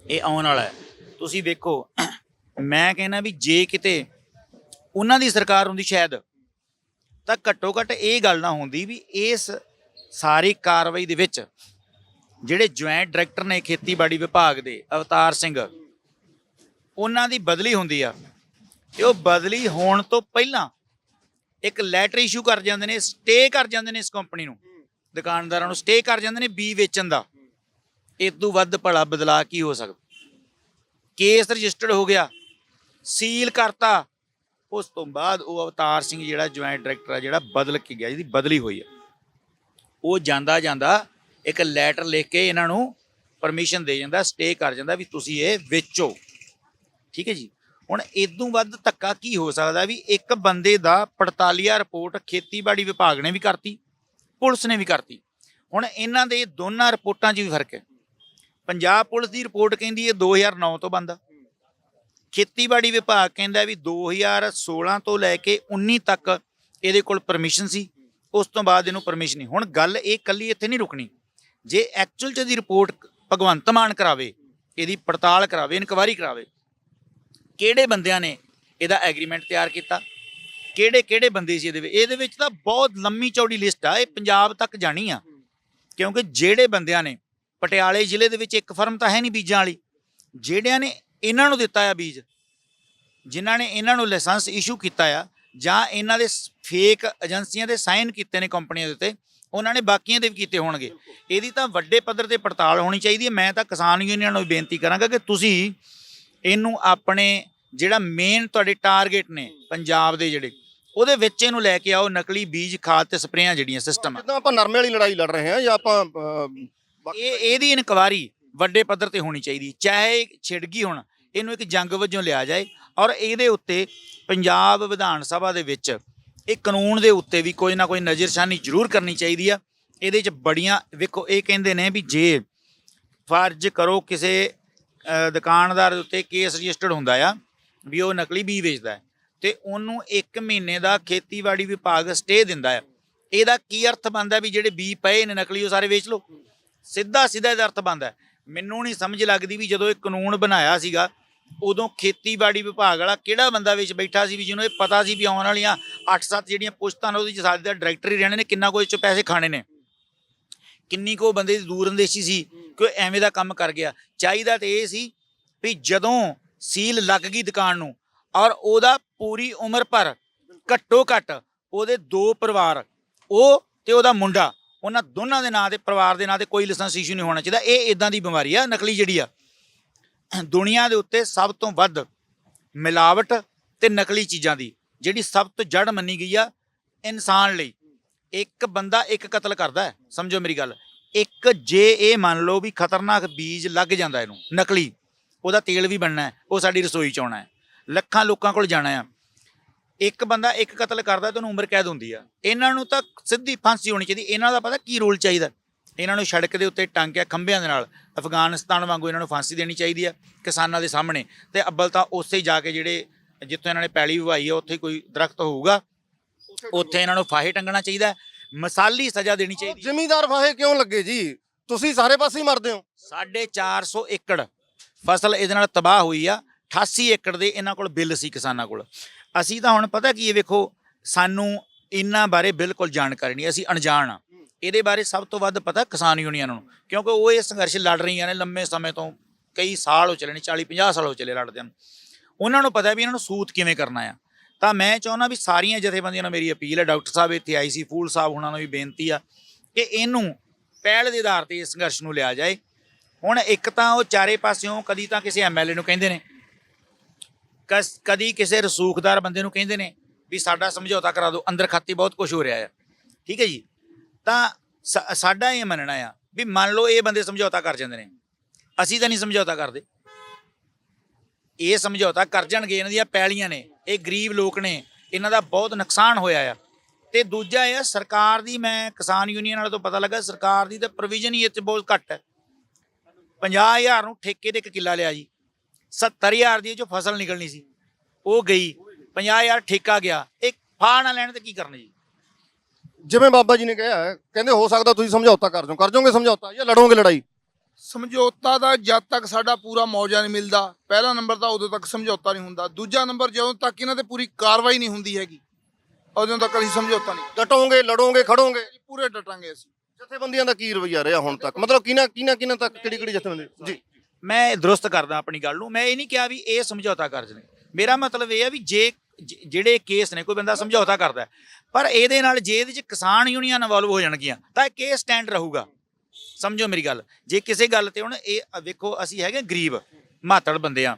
ਇਹ ਆਉਣ ਵਾਲਾ ਹੈ। ਤੁਸੀਂ ਵੇਖੋ, ਮੈਂ ਕਹਿੰਦਾ ਵੀ ਜੇ ਕਿਤੇ ਉਹਨਾਂ ਦੀ ਸਰਕਾਰ ਹੁੰਦੀ ਸ਼ਾਇਦ, ਤਾਂ ਘੱਟੋ ਘੱਟ ਇਹ ਗੱਲ ਨਾ ਹੁੰਦੀ ਵੀ ਇਸ ਸਾਰੀ ਕਾਰਵਾਈ ਦੇ ਵਿੱਚ ਜਿਹੜੇ ਜੁਆਇੰਟ ਡਾਇਰੈਕਟਰ ਨੇ ਖੇਤੀਬਾੜੀ ਵਿਭਾਗ ਦੇ ਅਵਤਾਰ ਸਿੰਘ, ਉਹਨਾਂ ਦੀ ਬਦਲੀ ਹੁੰਦੀ ਆ ਤੇ ਉਹ ਬਦਲੀ ਹੋਣ ਤੋਂ ਪਹਿਲਾਂ ਇੱਕ ਲੈਟਰ ਇਸ਼ੂ ਕਰ ਜਾਂਦੇ ਨੇ, ਸਟੇ ਕਰ ਜਾਂਦੇ ਨੇ ਇਸ ਕੰਪਨੀ ਨੂੰ, ਦੁਕਾਨਦਾਰਾਂ ਨੂੰ ਸਟੇ ਕਰ ਜਾਂਦੇ ਨੇ ਬੀ ਵੇਚਣ ਦਾ। ਇਸ ਤੋਂ ਵੱਧ ਭਲਾ ਬਦਲਾਅ ਕੀ ਹੋ ਸਕਦਾ? ਕੇਸ ਰਜਿਸਟਰਡ ਹੋ ਗਿਆ, ਸੀਲ ਕਰਤਾ, ਉਸ ਤੋਂ ਬਾਅਦ ਉਹ ਅਵਤਾਰ ਸਿੰਘ ਜਿਹੜਾ ਜੁਆਇੰਟ ਡਾਇਰੈਕਟਰ ਆ, ਜਿਹੜਾ ਬਦਲ ਕੇ ਗਿਆ, ਜਿਹਦੀ ਬਦਲੀ ਹੋਈ ਆ, ਉਹ ਜਾਂਦਾ ਜਾਂਦਾ ਇੱਕ ਲੈਟਰ ਲਿਖ ਕੇ ਇਹਨਾਂ ਨੂੰ ਪਰਮਿਸ਼ਨ ਦੇ ਜਾਂਦਾ, ਸਟੇ ਕਰ ਜਾਂਦਾ ਵੀ ਤੁਸੀਂ ਇਹ ਵੇਚੋ। ਠੀਕ ਹੈ ਜੀ। ਹੁਣ ਇਦੋਂ ਵੱਧ ਧੱਕਾ ਕੀ ਹੋ ਸਕਦਾ ਵੀ ਇੱਕ ਬੰਦੇ ਦਾ ਪੜਤਾਲੀਆ ਰਿਪੋਰਟ ਖੇਤੀਬਾੜੀ ਵਿਭਾਗ ਨੇ ਵੀ ਕਰਤੀ, ਪੁਲਿਸ ਨੇ ਵੀ ਕਰਤੀ। ਹੁਣ ਇਹਨਾਂ ਦੇ ਦੋਨਾਂ ਰਿਪੋਰਟਾਂ 'ਚ ਵੀ ਫਰਕ ਹੈ। ਪੰਜਾਬ ਪੁਲਿਸ ਦੀ ਰਿਪੋਰਟ ਕਹਿੰਦੀ ਹੈ 2009 ਤੋਂ ਬੰਦ, ਖੇਤੀਬਾੜੀ ਵਿਭਾਗ ਕਹਿੰਦਾ ਵੀ 2016 ਤੋਂ ਲੈ ਕੇ 19 ਤੱਕ ਇਹਦੇ ਕੋਲ ਪਰਮਿਸ਼ਨ ਸੀ, ਉਸ ਤੋਂ ਬਾਅਦ ਇਹਨੂੰ ਪਰਮਿਸ਼ਨ ਨਹੀਂ। ਹੁਣ ਗੱਲ ਇਹ ਇਕੱਲੀ ਇੱਥੇ ਨਹੀਂ ਰੁਕਣੀ। ਜੇ ਐਕਚੁਅਲ 'ਚ ਦੀ ਰਿਪੋਰਟ ਭਗਵੰਤ ਮਾਨ ਕਰਾਵੇ, ਇਹਦੀ ਪੜਤਾਲ ਕਰਾਵੇ, ਇਨਕੁਆਇਰੀ ਕਰਾਵੇ, ਕਿਹੜੇ ਬੰਦਿਆਂ ਨੇ ਇਹਦਾ ਐਗਰੀਮੈਂਟ ਤਿਆਰ ਕੀਤਾ, ਕਿਹੜੇ ਬੰਦੇ ਸੀ ਇਹਦੇ ਵਿੱਚ ਤਾਂ ਬਹੁਤ ਲੰਮੀ ਚੌੜੀ ਲਿਸਟ ਆ, ਇਹ ਪੰਜਾਬ ਤੱਕ ਜਾਣੀ ਆ। ਕਿਉਂਕਿ ਜਿਹੜੇ ਬੰਦਿਆਂ ਨੇ ਪਟਿਆਲੇ ਜ਼ਿਲ੍ਹੇ ਦੇ ਵਿੱਚ ਇੱਕ ਫਰਮ ਤਾਂ ਹੈ ਨਹੀਂ ਬੀਜਾਂ ਵਾਲੀ, ਜਿਹੜਿਆਂ ਨੇ ਇਹਨਾਂ ਨੂੰ ਦਿੱਤਾ ਆ ਬੀਜ, ਜਿਨ੍ਹਾਂ ਨੇ ਇਹਨਾਂ ਨੂੰ ਲਾਇਸੈਂਸ ਇਸ਼ੂ ਕੀਤਾ ਆ, ਜਾਂ ਇਹਨਾਂ ਦੇ ਫੇਕ ਏਜੰਸੀਆਂ ਦੇ ਸਾਈਨ ਕੀਤੇ ਨੇ ਕੰਪਨੀਆਂ ਦੇ ਉੱਤੇ, ਉਹਨਾਂ ਨੇ ਬਾਕੀਆਂ ਦੇ ਵੀ ਕੀਤੇ ਹੋਣਗੇ। ਇਹਦੀ ਤਾਂ ਵੱਡੇ ਪੱਧਰ ਤੇ ਪੜਤਾਲ ਹੋਣੀ ਚਾਹੀਦੀ ਹੈ। ਮੈਂ ਤਾਂ ਕਿਸਾਨ ਯੂਨੀਅਨ ਨੂੰ ਬੇਨਤੀ ਕਰਾਂਗਾ ਕਿ ਤੁਸੀਂ ਇਹਨੂੰ ਆਪਣੇ ਜਿਹੜਾ ਮੇਨ ਤੁਹਾਡੇ ਟਾਰਗੇਟ ਨੇ ਪੰਜਾਬ ਦੇ ਜਿਹੜੇ, ਉਹਦੇ ਵਿੱਚ ਇਹਨੂੰ ਲੈ ਕੇ ਆਓ। ਨਕਲੀ ਬੀਜ, ਖਾਦ ਤੇ ਸਪਰੇਆਂ ਜਿਹੜੀਆਂ ਸਿਸਟਮ, ਜਿੱਦਾਂ ਆਪਾਂ ਨਰਮੇ ਵਾਲੀ ਲੜਾਈ ਲੜ ਰਹੇ ਹਾਂ ਜਾਂ ਆਪਾਂ ਇਹਦੀ ਇਨਕੁਆਇਰੀ ਵੱਡੇ ਪੱਧਰ ਤੇ ਹੋਣੀ ਚਾਹੀਦੀ। ਚਾਹੇ ਛਿੜ ਗਈ, ਹੁਣ ਇਹਨੂੰ ਇੱਕ ਜੰਗ ਵਜੋਂ ਲਿਆ ਜਾਏ ਔਰ ਇਹਦੇ ਉੱਤੇ ਪੰਜਾਬ ਵਿਧਾਨ ਸਭਾ ਦੇ ਵਿੱਚ ਇਹ ਕਾਨੂੰਨ ਦੇ ਉੱਤੇ ਵੀ ਕੋਈ ਨਾ ਕੋਈ ਨਜ਼ਰਸ਼ਾਨੀ ਜ਼ਰੂਰ ਕਰਨੀ ਚਾਹੀਦੀ ਆ। ਇਹਦੇ 'ਚ ਬੜੀਆਂ ਵੇਖੋ, ਇਹ ਕਹਿੰਦੇ ਨੇ ਵੀ ਜੇ ਫਰਜ਼ ਕਰੋ ਕਿਸੇ ਦੁਕਾਨਦਾਰ ਦੇ ਉੱਤੇ ਕੇਸ ਰਜਿਸਟਰਡ ਹੁੰਦਾ ਆ ਵੀ ਉਹ ਨਕਲੀ ਬੀਜ ਵੇਚਦਾ ਹੈ, ਤੇ ਉਹਨੂੰ 1 ਮਹੀਨੇ ਦਾ ਖੇਤੀਬਾੜੀ ਵਿਭਾਗ ਸਟੇ ਦਿੰਦਾ ਆ। ਇਹਦਾ ਕੀ ਅਰਥ ਬਣਦਾ ਵੀ ਜਿਹੜੇ ਬੀਜ ਪਏ ਨੇ ਨਕਲੀ ਉਹ ਸਾਰੇ ਵੇਚ ਲਓ? ਸਿੱਧਾ ਇਹਦਾ ਅਰਥ ਬਣਦਾ। ਮੈਨੂੰ ਨਹੀਂ ਸਮਝ ਲੱਗਦੀ ਵੀ ਜਦੋਂ ਇਹ ਕਾਨੂੰਨ ਬਣਾਇਆ ਸੀਗਾ ਉਦੋਂ ਖੇਤੀਬਾੜੀ ਵਿਭਾਗ ਵਾਲਾ ਕਿਹੜਾ ਬੰਦਾ ਵਿੱਚ ਬੈਠਾ ਸੀ ਵੀ ਜਿਹਨੂੰ ਇਹ ਪਤਾ ਸੀ ਵੀ ਆਉਣ ਵਾਲੀਆਂ 8-7 ਜਿਹੜੀਆਂ ਪੁਸ਼ਤਾਂ ਨੇ ਉਹਦੇ 'ਚ ਸਾਡੇ ਦਾ ਡਾਇਰੈਕਟਰ ਹੀ ਰਹਿਣੇ ਨੇ, ਕਿੰਨਾ ਕੁਝ 'ਚ ਪੈਸੇ ਖਾਣੇ ਨੇ। ਕਿੰਨੀ ਕੁ ਬੰਦੇ ਦੀ ਦੂਰ ਅੰਦੇਸ਼ੀ ਸੀ ਕਿ ਉਹ ਐਵੇਂ ਦਾ ਕੰਮ ਕਰ ਗਿਆ। ਚਾਹੀਦਾ ਤੇ ਇਹ ਸੀ ਵੀ ਜਦੋਂ ਸੀਲ ਲੱਗ ਗਈ ਦੁਕਾਨ ਨੂੰ ਔਰ ਉਹਦਾ ਪੂਰੀ ਉਮਰ ਭਰ ਘੱਟੋ ਘੱਟ ਉਹਦੇ 2 ਪਰਿਵਾਰ, ਉਹ ਤੇ ਉਹਦਾ ਮੁੰਡਾ, ਉਹਨਾਂ ਦੋਨਾਂ ਦੇ ਨਾਂ ਤੇ, ਪਰਿਵਾਰ ਦੇ ਨਾਂ ਤੇ ਕੋਈ ਲਾਇਸੈਂਸ ਇਸ਼ੂ ਨਹੀਂ ਹੋਣਾ ਚਾਹੀਦਾ। ਇਹ ਇਦਾਂ ਦੀ ਬਿਮਾਰੀ ਆ ਨਕਲੀ ਜਿਹੜੀ ਆ। ਦੁਨੀਆ ਦੇ ਉੱਤੇ ਸਭ ਤੋਂ ਵੱਧ ਮਿਲਾਵਟ ਤੇ ਨਕਲੀ ਚੀਜ਼ਾਂ ਦੀ ਜਿਹੜੀ ਸਭ ਤੋਂ ਜੜ ਮੰਨੀ ਗਈ ਆ ਇਨਸਾਨ ਲਈ, ਇੱਕ ਬੰਦਾ ਇੱਕ ਕਤਲ ਕਰਦਾ ਹੈ। ਸਮਝੋ ਮੇਰੀ ਗੱਲ, ਇੱਕ ਜੇ ਇਹ ਮੰਨ ਲਓ ਵੀ ਖਤਰਨਾਕ ਬੀਜ ਲੱਗ ਜਾਂਦਾ ਇਹਨੂੰ ਨਕਲੀ, ਉਹਦਾ ਤੇਲ ਵੀ ਬਣਨਾ ਹੈ, ਉਹ ਸਾਡੀ ਰਸੋਈ 'ਚ ਆਉਣਾ ਹੈ, ਲੱਖਾਂ ਲੋਕਾਂ ਕੋਲ ਜਾਣਾ ਆ। ਇੱਕ ਬੰਦਾ ਇੱਕ ਕਤਲ ਕਰਦਾ ਤੇ ਉਹਨੂੰ ਉਮਰ ਕੈਦ ਹੁੰਦੀ ਆ। ਇਹਨਾਂ ਨੂੰ ਤਾਂ ਸਿੱਧੀ ਫਾਂਸੀ ਹੋਣੀ ਚਾਹੀਦੀ। ਇਹਨਾਂ ਦਾ ਪਤਾ ਕੀ ਰੂਲ ਚਾਹੀਦਾ? ਇਹਨਾਂ ਨੂੰ ਸੜਕ ਦੇ ਉੱਤੇ ਟੰਗ ਕੇ ਖੰਭਿਆਂ ਦੇ ਨਾਲ ਅਫਗਾਨਿਸਤਾਨ ਵਾਂਗੂ ਇਹਨਾਂ ਨੂੰ ਫਾਂਸੀ ਦੇਣੀ ਚਾਹੀਦੀ ਆ ਕਿਸਾਨਾਂ ਦੇ ਸਾਹਮਣੇ। ਤੇ ਅੱਬਲ ਤਾਂ ਉੱਥੇ ਹੀ ਜਾ ਕੇ ਜਿਹੜੇ ਜਿੱਥੋਂ ਇਹਨਾਂ ਨੇ ਪੈਲੀ ਵਹਾਈ ਆ ਉੱਥੇ ਕੋਈ ਦਰਖਤ ਹੋਊਗਾ, ਉੱਥੇ ਇਹਨਾਂ ਨੂੰ ਫਾਹੇ ਟੰਗਣਾ ਚਾਹੀਦਾ, ਮਿਸਾਲੀ ਸਜ਼ਾ ਦੇਣੀ ਚਾਹੀਦੀ। ਜ਼ਿਮੀਂਦਾਰ ਫਾਹੇ ਕਿਉਂ ਲੱਗੇ ਜੀ? ਤੁਸੀਂ ਸਾਰੇ ਪਾਸੇ ਹੀ ਮਰਦੇ ਹੋ। 450 ਏਕੜ ਫਸਲ ਇਹਦੇ ਨਾਲ ਤਬਾਹ ਹੋਈ ਆ। 88 ਏਕੜ ਦੇ ਇਹਨਾਂ ਕੋਲ ਬਿੱਲ ਸੀ ਕਿਸਾਨਾਂ ਕੋਲ। ਅਸੀਂ ਤਾਂ ਹੁਣ ਪਤਾ ਕੀ ਹੈ, ਵੇਖੋ ਸਾਨੂੰ ਇਹਨਾਂ ਬਾਰੇ ਬਿਲਕੁਲ ਜਾਣਕਾਰੀ ਨਹੀਂ, ਅਸੀਂ ਅਣਜਾਣ ਆ। ਇਹਦੇ ਬਾਰੇ ਸਭ ਤੋਂ ਵੱਧ ਪਤਾ ਕਿਸਾਨ ਯੂਨੀਅਨਾਂ ਨੂੰ, ਕਿਉਂਕਿ ਉਹ ਇਹ ਸੰਘਰਸ਼ ਲੜ ਰਹੀਆਂ ਨੇ ਲੰਮੇ ਸਮੇਂ ਤੋਂ, ਕਈ ਸਾਲ ਹੋ ਚਲੇ ਨੇ, 40-50 ਸਾਲ ਹੋ ਚਲੇ ਲੜਦਿਆਂ ਨੂੰ। ਉਹਨਾਂ ਨੂੰ ਪਤਾ ਵੀ ਇਹਨਾਂ ਨੂੰ ਸੂਤ ਕਿਵੇਂ ਕਰਨਾ ਆ। ਤਾਂ ਮੈਂ ਚਾਹੁੰਦਾ ਵੀ ਸਾਰੀਆਂ ਜਥੇਬੰਦੀਆਂ ਨੂੰ ਮੇਰੀ ਅਪੀਲ ਹੈ, ਡਾਕਟਰ ਸਾਹਿਬ ਇੱਥੇ ਆਈ ਸੀ, ਫੂਲ ਸਾਹਿਬ ਉਹਨਾਂ ਨੂੰ ਵੀ ਬੇਨਤੀ ਆ ਕਿ ਇਹਨੂੰ ਪਹਿਲ ਦੇ ਆਧਾਰ ਤੇ ਇਸ ਸੰਘਰਸ਼ ਨੂੰ ਲਿਆ ਜਾਏ। ਹੁਣ ਇੱਕ ਤਾਂ ਉਹ ਚਾਰੇ ਪਾਸਿਓਂ ਕਦੀ ਤਾਂ ਕਿਸੇ ਐਮਐਲਏ ਨੂੰ ਕਹਿੰਦੇ ਨੇ, ਕਦੀ ਕਿਸੇ ਰਸੂਖਦਾਰ ਬੰਦੇ ਨੂੰ ਕਹਿੰਦੇ ਨੇ ਵੀ ਸਾਡਾ ਸਮਝੌਤਾ ਕਰਾ ਦਿਓ, ਅੰਦਰ ਖਾਤੀ ਬਹੁਤ ਕੁਝ ਹੋ ਰਿਹਾ ਹੈ। ਠੀਕ ਹੈ ਜੀ, ਤਾਂ ਸਾਡਾ ਇਹ ਮੰਨਣਾ ਆ ਵੀ ਮੰਨ ਲਓ ਇਹ ਬੰਦੇ ਸਮਝੌਤਾ ਕਰ ਜਾਂਦੇ ਨੇ, ਅਸੀਂ ਤਾਂ ਨਹੀਂ ਸਮਝੌਤਾ ਕਰਦੇ। ਇਹ ਸਮਝੌਤਾ ਕਰ ਜਾਣਗੇ, ਇਹਨਾਂ ਦੀਆਂ ਪੈਲੀਆਂ ਨੇ, ਇਹ ਗਰੀਬ ਲੋਕ ਨੇ, ਇਹਨਾਂ ਦਾ ਬਹੁਤ ਨੁਕਸਾਨ ਹੋਇਆ ਆ। ਤੇ ਦੂਜਾ ਇਹ ਸਰਕਾਰ ਦੀ, ਮੈਂ ਕਿਸਾਨ ਯੂਨੀਅਨ ਵਾਲੇ ਤੋਂ ਪਤਾ ਲੱਗਾ ਸਰਕਾਰ ਦੀ ਤਾਂ ਪ੍ਰੋਵੀਜ਼ਨ ਹੀ ਇੱਥੇ ਬਹੁਤ ਘੱਟ ਹੈ। 50,000 ਨੂੰ ਠੇਕੇ ਤੇ 1 ਕਿੱਲਾ ਲਿਆ ਜੀ, 70,000 ਦੀ ਜੋ ਫਸਲ ਨਿਕਲਣੀ ਸੀ ਉਹ ਗਈ, 50,000 ਠੇਕਾ ਗਿਆ। ਇਹ ਫਾਹ ਨਾ ਲੈਣ ਤੇ ਕੀ ਕਰਨਾ ਜੀ? ਜਿਵੇਂ ਬਾਬਾ ਜੀ ਨੇ ਕਿਹਾ, ਕਹਿੰਦੇ ਹੋ ਸਕਦਾ ਤੁਸੀਂ ਸਮਝੌਤਾ ਕਰ ਜਾਓਗੇ ਸਮਝੌਤਾ, ਜਾਂ ਲੜੋਗੇ ਲੜਾਈ? ਸਮਝੌਤਾ ਦਾ ਜਦ ਤੱਕ ਸਾਡਾ ਪੂਰਾ ਮੁਆਵਜ਼ਾ ਨਹੀਂ ਮਿਲਦਾ, ਪਹਿਲਾ ਨੰਬਰ ਤਾਂ ਉਦੋਂ ਤੱਕ ਸਮਝੌਤਾ ਨਹੀਂ ਹੁੰਦਾ। ਦੂਜਾ ਨੰਬਰ ਜਦੋਂ ਤੱਕ ਇਹਨਾਂ ਤੇ ਪੂਰੀ ਕਾਰਵਾਈ ਨਹੀਂ ਹੁੰਦੀ ਹੈਗੀ, ਉਦੋਂ ਤੱਕ ਅਸੀਂ ਸਮਝੌਤਾ ਨਹੀਂ। ਡਟੋਗੇ, ਲੜੋਗੇ, ਖੜੋਗੇ? ਪੂਰੇ ਡਟਾਂਗੇ ਅਸੀਂ। ਜਥੇਬੰਦੀਆਂ ਦਾ ਕੀ ਰਵੱਈਆ ਰਿਹਾ ਹੁਣ ਤੱਕ? ਮਤਲਬ ਕਿਹਨਾਂ ਤੱਕ, ਕਿਹੜੀ ਜਥੇਬੰਦੀ? ਜੀ, ਮੈਂ ਦਰੁਸਤ ਕਰਦਾ ਆਪਣੀ ਗੱਲ ਨੂੰ। ਮੈਂ ਇਹ ਨਹੀਂ ਕਿਹਾ ਵੀ ਇਹ ਸਮਝੌਤਾ ਕਰ ਜਣੇ। ਮੇਰਾ ਮਤਲਬ ਇਹ ਆ ਵੀ ਜਿਹੜੇ ਕੇਸ ਨੇ, ਕੋਈ ਬੰਦਾ ਸਮਝੌਤਾ ਕਰਦਾ ਪਰ ਇਹਦੇ ਨਾਲ ਜੇ ਇਹਦੇ 'ਚ ਕਿਸਾਨ ਯੂਨੀਅਨ ਇਨਵੋਲਵ ਹੋ ਜਾਣਗੀਆਂ ਤਾਂ ਇਹ ਕੇਸ ਸਟੈਂਡ ਰਹੂਗਾ। ਸਮਝੋ ਮੇਰੀ ਗੱਲ। ਜੇ ਕਿਸੇ ਗੱਲ ਤੇ ਹੁਣ ਇਹ ਵੇਖੋ, ਅਸੀਂ ਹੈਗੇ ਗਰੀਬ ਮਾਤੜ ਬੰਦੇ ਆ,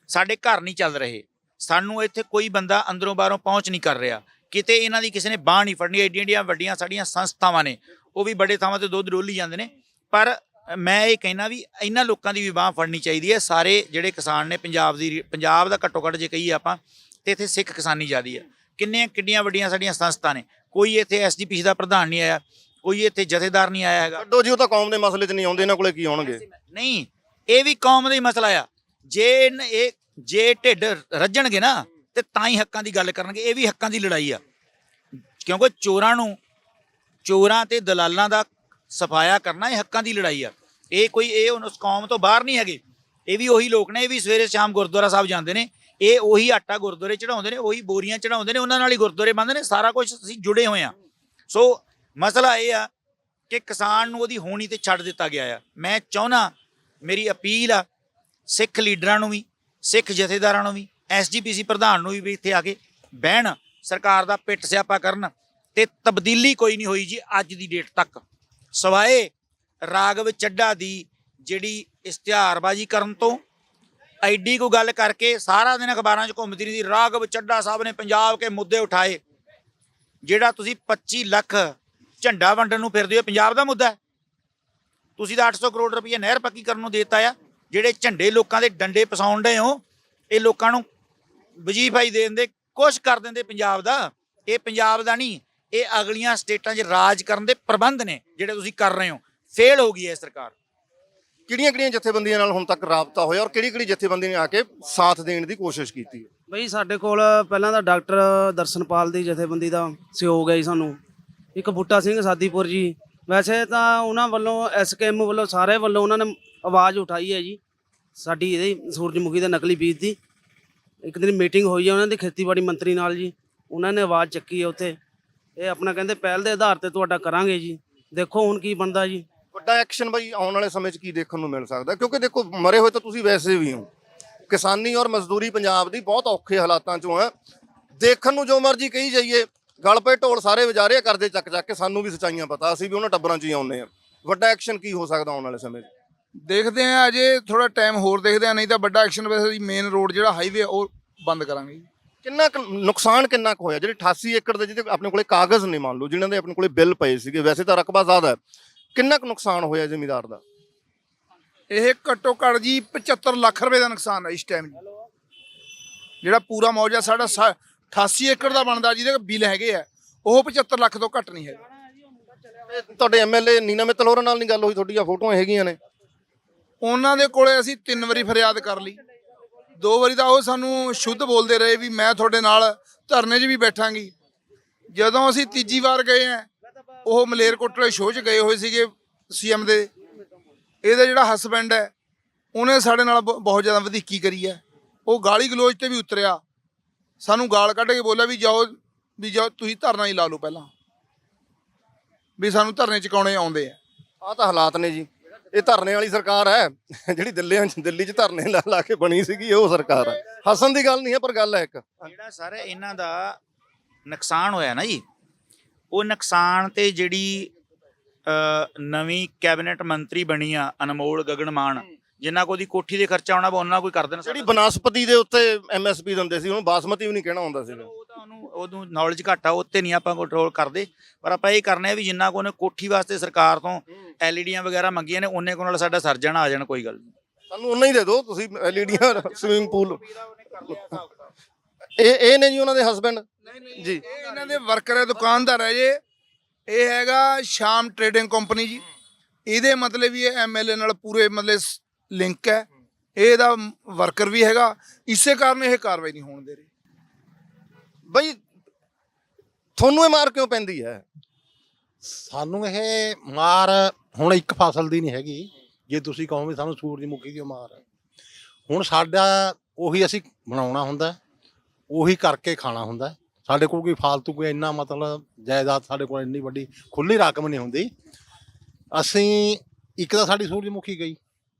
ਸਾਡੇ ਘਰ ਨਹੀਂ ਚੱਲ ਰਹੇ, ਸਾਨੂੰ ਇੱਥੇ ਕੋਈ ਬੰਦਾ ਅੰਦਰੋਂ ਬਾਹਰੋਂ ਪਹੁੰਚ ਨਹੀਂ ਕਰ ਰਿਹਾ, ਕਿਤੇ ਇਹਨਾਂ ਦੀ ਕਿਸੇ ਨੇ ਬਾਂਹ ਨਹੀਂ ਫੜਨੀ। ਏਡੀਆਂ ਵੱਡੀਆਂ ਸਾਡੀਆਂ ਸੰਸਥਾਵਾਂ ਨੇ, ਉਹ ਵੀ ਬੜੇ ਥਾਵਾਂ ਤੇ ਦੁੱਧ ਡੋਲੀ ਜਾਂਦੇ ਨੇ। ਪਰ ਮੈਂ ਇਹ ਕਹਿਣਾ ਵੀ ਇਹਨਾਂ ਲੋਕਾਂ ਦੀ ਵੀ ਬਾਂਹ ਫੜਨੀ ਚਾਹੀਦੀ ਹੈ। ਸਾਰੇ ਜਿਹੜੇ ਕਿਸਾਨ ਨੇ ਪੰਜਾਬ ਦਾ ਘੱਟੋ ਘੱਟ ਜੇ ਕਹੀਏ ਆਪਾਂ ਤੇ ਇੱਥੇ ਸਿੱਖ ਕਿਸਾਨੀ ਜ਼ਿਆਦੀ ਆ। ਕਿੱਡੀਆਂ ਵੱਡੀਆਂ ਸਾਡੀਆਂ ਸੰਸਥਾ ਨੇ, ਕੋਈ ਇੱਥੇ ਐਸਜੀਪੀਸੀ ਦਾ ਪ੍ਰਧਾਨ ਨਹੀਂ ਆਇਆ, ਕੋਈ ਇੱਥੇ ਜਥੇਦਾਰ ਨਹੀਂ ਆਇਆ ਹੈਗਾ। ਛੱਡੋ ਜੀ, ਉਹ ਤਾਂ ਕੌਮ ਦੇ ਮਸਲੇ 'ਚ ਨਹੀਂ ਆਉਂਦੇ, ਇਹਨਾਂ ਕੋਲੇ ਕੀ ਆਉਣਗੇ? ਨਹੀਂ, ਇਹ ਵੀ ਕੌਮ ਦਾ ਹੀ ਮਸਲਾ ਆ। ਜੇ ਢਿੱਡ ਰੱਜਣਗੇ ਨਾ ਤੇ ਤਾਂ ਹੀ ਹੱਕਾਂ ਦੀ ਗੱਲ ਕਰਨਗੇ। ਇਹ ਵੀ ਹੱਕਾਂ ਦੀ ਲੜਾਈ ਆ, ਕਿਉਂਕਿ ਚੋਰਾਂ ਤੇ ਦਲਾਲਾਂ ਦਾ ਸਫਾਇਆ ਕਰਨਾ ਇਹ ਹੱਕਾਂ ਦੀ ਲੜਾਈ ਆ। ਇਹ ਉਸ ਕੌਮ ਤੋਂ ਬਾਹਰ ਨਹੀਂ ਹੈਗੇ। ਇਹ ਵੀ ਉਹੀ ਲੋਕ ਨੇ, ਇਹ ਵੀ ਸਵੇਰੇ ਸ਼ਾਮ ਗੁਰਦੁਆਰਾ ਸਾਹਿਬ ਜਾਂਦੇ ਨੇ, ਇਹ ਉਹੀ ਆਟਾ ਗੁਰਦੁਆਰੇ ਚੜਾਉਂਦੇ ਨੇ, ਉਹੀ ਬੋਰੀਆਂ ਚੜਾਉਂਦੇ ਨੇ, ਉਹਨਾਂ ਨਾਲ ਹੀ ਗੁਰਦੁਆਰੇ ਬੰਨ੍ਹਦੇ ਨੇ। ਸਾਰਾ ਕੁਝ ਅਸੀਂ ਜੁੜੇ ਹੋਏ ਆ। ਸੋ ਮਸਲਾ ਇਹ ਆ ਕਿ ਕਿਸਾਨ ਨੂੰ ਉਹਦੀ ਹੋਣੀ ਤੇ ਛੱਡ ਦਿੱਤਾ ਗਿਆ ਆ। ਮੈਂ ਚਾਹੁੰਦਾ, ਮੇਰੀ ਅਪੀਲ ਆ ਸਿੱਖ ਲੀਡਰਾਂ ਨੂੰ ਵੀ, ਸਿੱਖ ਜਥੇਦਾਰਾਂ ਨੂੰ ਵੀ, ਐਸਜੀਪੀਸੀ ਪ੍ਰਧਾਨ ਨੂੰ ਵੀ ਇੱਥੇ ਆ ਕੇ ਬਹਿਣ, ਸਰਕਾਰ ਦਾ ਪਿੱਟ ਸਿਆਪਾ ਕਰਨ। ਤੇ ਤਬਦੀਲੀ ਕੋਈ ਨਹੀਂ ਹੋਈ ਜੀ ਅੱਜ ਦੀ ਡੇਟ ਤੱਕ, ਸਵਾਏ ਰਾਘਵ ਚੱਡਾ ਦੀ ਜਿਹੜੀ ਇਸ਼ਤਿਹਾਰਬਾਜ਼ੀ ਕਰਨ ਤੋਂ। ਐਡੀ ਕੋ ਗੱਲ ਕਰਕੇ ਸਾਰਾ ਦਿਨ ਅਖਬਾਰਾਂ 'ਚ ਘੁੰਮਦੀ ਰਹਿੰਦੀ, ਰਾਘਵ ਚੱਡਾ ਸਾਹਿਬ ਨੇ ਪੰਜਾਬ ਕੇ ਮੁੱਦੇ ਉਠਾਏ। ਜਿਹੜਾ ਤੁਸੀਂ 25 ਲੱਖ ਝੰਡਾ ਵੰਡਣ ਨੂੰ ਫਿਰਦੇ ਹੋ, ਪੰਜਾਬ ਦਾ ਮੁੱਦਾ ਹੈ। ਤੁਸੀਂ ਤਾਂ 800 ਕਰੋੜ ਰੁਪਏ ਨਹਿਰ ਪੱਕੀ ਕਰਨ ਨੂੰ ਦੇਤਾ ਆ। ਜਿਹੜੇ ਝੰਡੇ ਲੋਕਾਂ ਦੇ ਡੰਡੇ ਪਸਾਉਣ ਡਏ ਹੋ, ਇਹ ਲੋਕਾਂ ਨੂੰ ਵਜੀਫਾ ਹੀ ਦੇ ਦਿੰਦੇ, ਕੁਛ ਕਰ ਦਿੰਦੇ ਪੰਜਾਬ ਦਾ। ਇਹ ਪੰਜਾਬ ਦਾ ਨਹੀਂ, ਇਹ ਅਗਲੀਆਂ ਸਟੇਟਾਂ 'ਚ ਰਾਜ ਕਰਨ ਦੇ ਪ੍ਰਬੰਧ ਨੇ ਜਿਹੜੇ ਤੁਸੀਂ ਕਰ ਰਹੇ ਹੋ। ਫੇਲ ਹੋ ਗਈ ਹੈ ਸਰਕਾਰ। ਕਿਹੜੀਆਂ ਜਥੇਬੰਦੀਆਂ ਨਾਲ ਹੁਣ ਤੱਕ ਰਾਬਤਾ ਹੋਇਆ, ਔਰ ਕਿਹੜੀ ਜਥੇਬੰਦੀ ਨੇ ਆ ਕੇ ਸਾਥ ਦੇਣ ਦੀ ਕੋਸ਼ਿਸ਼ ਕੀਤੀ ਹੈ? ਬਈ ਸਾਡੇ ਕੋਲ ਪਹਿਲਾਂ ਤਾਂ ਡਾਕਟਰ ਦਰਸ਼ਨਪਾਲ ਦੀ ਜਥੇਬੰਦੀ ਦਾ ਸਹਿਯੋਗ ਹੈ ਜੀ ਸਾਨੂੰ। ਇੱਕ ਬੂਟਾ ਸਿੰਘ ਸਾਦੀਪੁਰ ਜੀ, ਵੈਸੇ ਤਾਂ ਉਹਨਾਂ ਵੱਲੋਂ ਐਸਕੇਐਮ ਵੱਲੋਂ ਸਾਰੇ ਵੱਲੋਂ ਉਹਨਾਂ ਨੇ ਆਵਾਜ਼ ਉਠਾਈ ਹੈ ਜੀ ਸਾਡੀ ਇਹਦੀ ਸੂਰਜਮੁਖੀ ਦੇ ਨਕਲੀ ਬੀਜ ਦੀ। ਇੱਕ ਦਿਨ ਮੀਟਿੰਗ ਹੋਈ ਹੈ ਉਹਨਾਂ ਦੀ ਖੇਤੀਬਾੜੀ ਮੰਤਰੀ ਨਾਲ ਜੀ, ਉਹਨਾਂ ਨੇ ਆਵਾਜ਼ ਚੱਕੀ ਹੈ ਉੱਥੇ। ਇਹ ਆਪਣਾ ਕਹਿੰਦੇ ਪਹਿਲ ਦੇ ਆਧਾਰ ਤੇ ਤੁਹਾਡਾ ਕਰਾਂਗੇ ਜੀ, ਦੇਖੋ ਹੁਣ ਕੀ ਬਣਦਾ ਜੀ। ਵੱਡਾ ਐਕਸ਼ਨ ਬਾਈ ਆਉਣ ਵਾਲੇ ਸਮੇਂ 'ਚ ਕੀ ਦੇਖਣ ਨੂੰ ਮਿਲ ਸਕਦਾ? ਕਿਉਂਕਿ ਦੇਖੋ ਮਰੇ ਹੋਏ ਤਾਂ ਤੁਸੀਂ ਵੈਸੇ ਵੀ ਹੋ, ਕਿਸਾਨੀ ਔਰ ਮਜ਼ਦੂਰੀ ਪੰਜਾਬ ਦੀ ਬਹੁਤ ਔਖੇ ਹਾਲਾਤਾਂ 'ਚੋਂ ਹੈ। ਦੇਖਣ ਨੂੰ ਜੋ ਮਰਜ਼ੀ ਕਹੀ ਜਾਈਏ, ਗਲ ਪਏ ਢੋਲ ਸਾਰੇ ਵਜਾਰੇ ਕਰਦੇ ਚੱਕ ਚੱਕ ਕੇ, ਸਾਨੂੰ ਵੀ ਸੱਚਾਈਆਂ ਪਤਾ, ਅਸੀਂ ਵੀ ਉਹਨਾਂ ਟੱਬਰਾਂ 'ਚ ਹੀ ਆਉਂਦੇ ਹਾਂ। ਵੱਡਾ ਐਕਸ਼ਨ ਕੀ ਹੋ ਸਕਦਾ ਆਉਣ ਵਾਲੇ ਸਮੇਂ 'ਚ? ਦੇਖਦੇ ਆ, ਅਜੇ ਥੋੜਾ ਟਾਈਮ ਹੋਰ ਦੇਖਦੇ ਆ, ਨਹੀਂ ਤਾਂ ਵੱਡਾ ਐਕਸ਼ਨ ਵੈਸੇ ਮੇਨ ਰੋਡ ਜਿਹੜਾ ਹਾਈਵੇ ਉਹ ਬੰਦ ਕਰਾਂਗੇ ਜੀ। ਕਿੰਨਾ ਕੁ ਨੁਕਸਾਨ ਕਿੰਨਾ ਕੁ ਹੋਇਆ? ਜਿਹੜੇ 88 ਏਕੜ ਦੇ ਜਿਹਦੇ ਆਪਣੇ ਕੋਲੇ ਕਾਗਜ਼ ਨੇ, ਮੰਨ ਲਓ ਜਿਨ੍ਹਾਂ ਦੇ ਆਪਣੇ ਕੋਲੇ ਬਿੱਲ ਪਏ ਸੀਗੇ, ਵੈਸੇ ਤਾਂ ਰਕਬਾ ਜ਼ਿਆਦਾ ਹੈ, ਕਿੰਨਾ ਕੁ ਨੁਕਸਾਨ ਹੋਇਆ ਜ਼ਿਮੀਦਾਰ ਦਾ? ਇਹ ਘੱਟੋ ਘੱਟ ਜੀ 75 ਲੱਖ ਰੁਪਏ ਦਾ ਨੁਕਸਾਨ ਹੈ ਇਸ ਟਾਈਮ। ਜਿਹੜਾ ਪੂਰਾ ਮੌਜਾ ਸਾਡਾ 88 ਏਕੜ ਦਾ ਬਣਦਾ, ਜਿਹਦੇ ਬਿੱਲ ਹੈਗੇ ਆ, ਉਹ 75 ਲੱਖ ਤੋਂ ਘੱਟ ਨਹੀਂ ਹੈਗਾ। ਤੁਹਾਡੇ ਐਮਐਲਏ ਨੀਨਾ ਮਿੱਤਲ ਹੋਰਾਂ ਨਾਲ ਨਹੀਂ ਗੱਲ ਹੋਈ? ਤੁਹਾਡੀਆਂ ਫੋਟੋਆਂ ਹੈਗੀਆਂ ਨੇ। ਉਹਨਾਂ ਦੇ ਕੋਲੇ ਅਸੀਂ 3 ਵਾਰੀ ਫਰਿਆਦ ਕਰ ਲਈ, 2 ਵਾਰੀ ਤਾਂ ਉਹ ਸਾਨੂੰ ਸ਼ੁੱਧ ਬੋਲਦੇ ਰਹੇ ਵੀ ਮੈਂ ਤੁਹਾਡੇ ਨਾਲ ਧਰਨੇ 'ਚ ਵੀ ਬੈਠਾਂਗੀ। ਜਦੋਂ ਅਸੀਂ ਤੀਜੀ ਵਾਰ ਗਏ ਆ, ਉਹ ਮਲੇਰਕੋਟਲੇ ਸ਼ੋਅ 'ਚ ਗਏ ਹੋਏ ਸੀਗੇ ਸੀਐਮ ਦੇ, ਇਹਦਾ ਜਿਹੜਾ ਹਸਬੈਂਡ ਹੈ ਉਹਨੇ ਸਾਡੇ ਨਾਲ ਬਹੁਤ ਜ਼ਿਆਦਾ ਵਧੀਕੀ ਕਰੀ ਹੈ। ਉਹ ਗਾਲੀ ਗਲੋਚ ਤੇ ਵੀ ਉਤਰਿਆ, ਸਾਨੂੰ ਗਾਲ ਕੱਢ ਕੇ ਬੋਲਿਆ ਵੀ ਜਾਓ ਤੁਸੀਂ ਧਰਨਾ ਹੀ ਲਾ ਲਓ ਪਹਿਲਾਂ, ਵੀ ਸਾਨੂੰ ਧਰਨੇ ਚੁਕਾਉਣੇ ਆਉਂਦੇ ਆ। ਆਹ ਤਾਂ ਹਾਲਾਤ ਨੇ ਜੀ। ਇਹ ਧਰਨੇ ਵਾਲੀ ਸਰਕਾਰ ਹੈ ਜਿਹੜੀ ਦਿੱਲੀ 'ਚ ਧਰਨੇ ਲਾ ਲਾ ਕੇ ਬਣੀ ਸੀਗੀ, ਉਹ ਸਰਕਾਰ ਹੈ। ਹੱਸਣ ਦੀ ਗੱਲ ਨਹੀਂ ਹੈ, ਪਰ ਗੱਲ ਹੈ ਇੱਕ ਜਿਹੜਾ ਸਰ ਇਹਨਾਂ ਦਾ ਨੁਕਸਾਨ ਹੋਇਆ ਨਾ ਜੀ, ਉਹ ਨੁਕਸਾਨ ਤੇ ਜਿਹੜੀ ਨਵੀਂ ਕੈਬਨਿਟ ਮੰਤਰੀ ਬਣੀ ਆ ਅਨਮੋਲ ਗਗਨ ਮਾਨ, ਜਿੰਨਾ ਕੋਲ ਦੀ ਕੋਠੀ ਦੇ ਖਰਚਾ ਆਉਣਾ ਉਹਨਾਂ ਕੋਈ ਕਰ ਦੇਣਾ। ਜਿਹੜੀ ਬਨਸਪਤੀ ਦੇ ਉੱਤੇ ਐਮਐਸਪੀ ਦਿੰਦੇ ਸੀ, ਉਹਨੂੰ ਬਾਸਮਤੀ ਵੀ ਨਹੀਂ ਕਹਿਣਾ ਹੁੰਦਾ ਸੀ। ਉਹ ਤਾਂ ਉਹਨੂੰ ਨੌਲੇਜ ਘੱਟ ਆ, ਉੱਤੇ ਨਹੀਂ ਆਪਾਂ ਕੰਟਰੋਲ ਕਰਦੇ, ਪਰ ਆਪਾਂ ਇਹ ਕਰਨੇ ਆ ਵੀ ਜਿੰਨਾ ਕੋ ਉਹਨੇ ਕੋਠੀ ਵਾਸਤੇ ਸਰਕਾਰ ਤੋਂ ਐਲਈਡੀਆਂ ਵਗੈਰਾ ਮੰਗੀਆਂ ਨੇ, ਉਹਨੇ ਕੋ ਨਾਲ ਸਾਡਾ ਸਰਜਣ ਆ ਜਾਣ, ਕੋਈ ਗੱਲ ਨਹੀਂ। ਸਾਨੂੰ ਉਹਨਾਂ ਹੀ ਦੇ ਦਿਓ ਤੁਸੀਂ, ਐਲਈਡੀਆਂ, ਸਵਿਮਿੰਗ ਪੂਲ। ਇਹ ਨੇ ਜੀ ਉਹਨਾਂ ਦੇ ਹਸਬੈਂਡ ਜੀ? ਇਹ ਇਹਨਾਂ ਦੇ ਵਰਕਰ ਹੈ, ਦੁਕਾਨਦਾਰ ਹੈ ਜੀ। ਇਹ ਹੈਗਾ ਸ਼ਾਮ ਟ੍ਰੇਡਿੰਗ ਕੰਪਨੀ ਜੀ। ਇਹਦੇ ਮਤਲਬ ਵੀ ਇਹ ਐਮਐਲਏ ਨਾਲ ਪੂਰੇ ਮਤਲਬ ਲਿੰਕ ਹੈ, ਇਹਦਾ ਵਰਕਰ ਵੀ ਹੈਗਾ, ਇਸੇ ਕਾਰਨ ਇਹ ਕਾਰਵਾਈ ਨਹੀਂ ਹੋਣ ਦੇ ਰਹੀ। ਬਈ ਤੁਹਾਨੂੰ ਇਹ ਮਾਰ ਕਿਉਂ ਪੈਂਦੀ ਹੈ? ਸਾਨੂੰ ਇਹ ਮਾਰ ਹੁਣ ਇੱਕ ਫਸਲ ਦੀ ਨਹੀਂ ਹੈਗੀ। ਜੇ ਤੁਸੀਂ ਕਹੋ ਵੀ ਸਾਨੂੰ ਸੂਰਜਮੁਖੀ ਦੀ ਮਾਰ ਹੈ, ਹੁਣ ਸਾਡਾ ਉਹੀ ਅਸੀਂ ਬਣਾਉਣਾ ਹੁੰਦਾ, ਉਹੀ ਕਰਕੇ ਖਾਣਾ ਹੁੰਦਾ। ਸਾਡੇ ਕੋਲ ਕੋਈ ਫਾਲਤੂ ਕੋਈ ਇੰਨਾ ਮਤਲਬ ਜਾਇਦਾਦ ਸਾਡੇ ਕੋਲ ਇੰਨੀ ਵੱਡੀ ਖੁੱਲੀ ਰਕਮ ਨਹੀਂ ਹੁੰਦੀ। ਅਸੀਂ ਇੱਕ ਤਾਂ ਸਾਡੀ ਸੂਰਜਮੁਖੀ ਗਈ,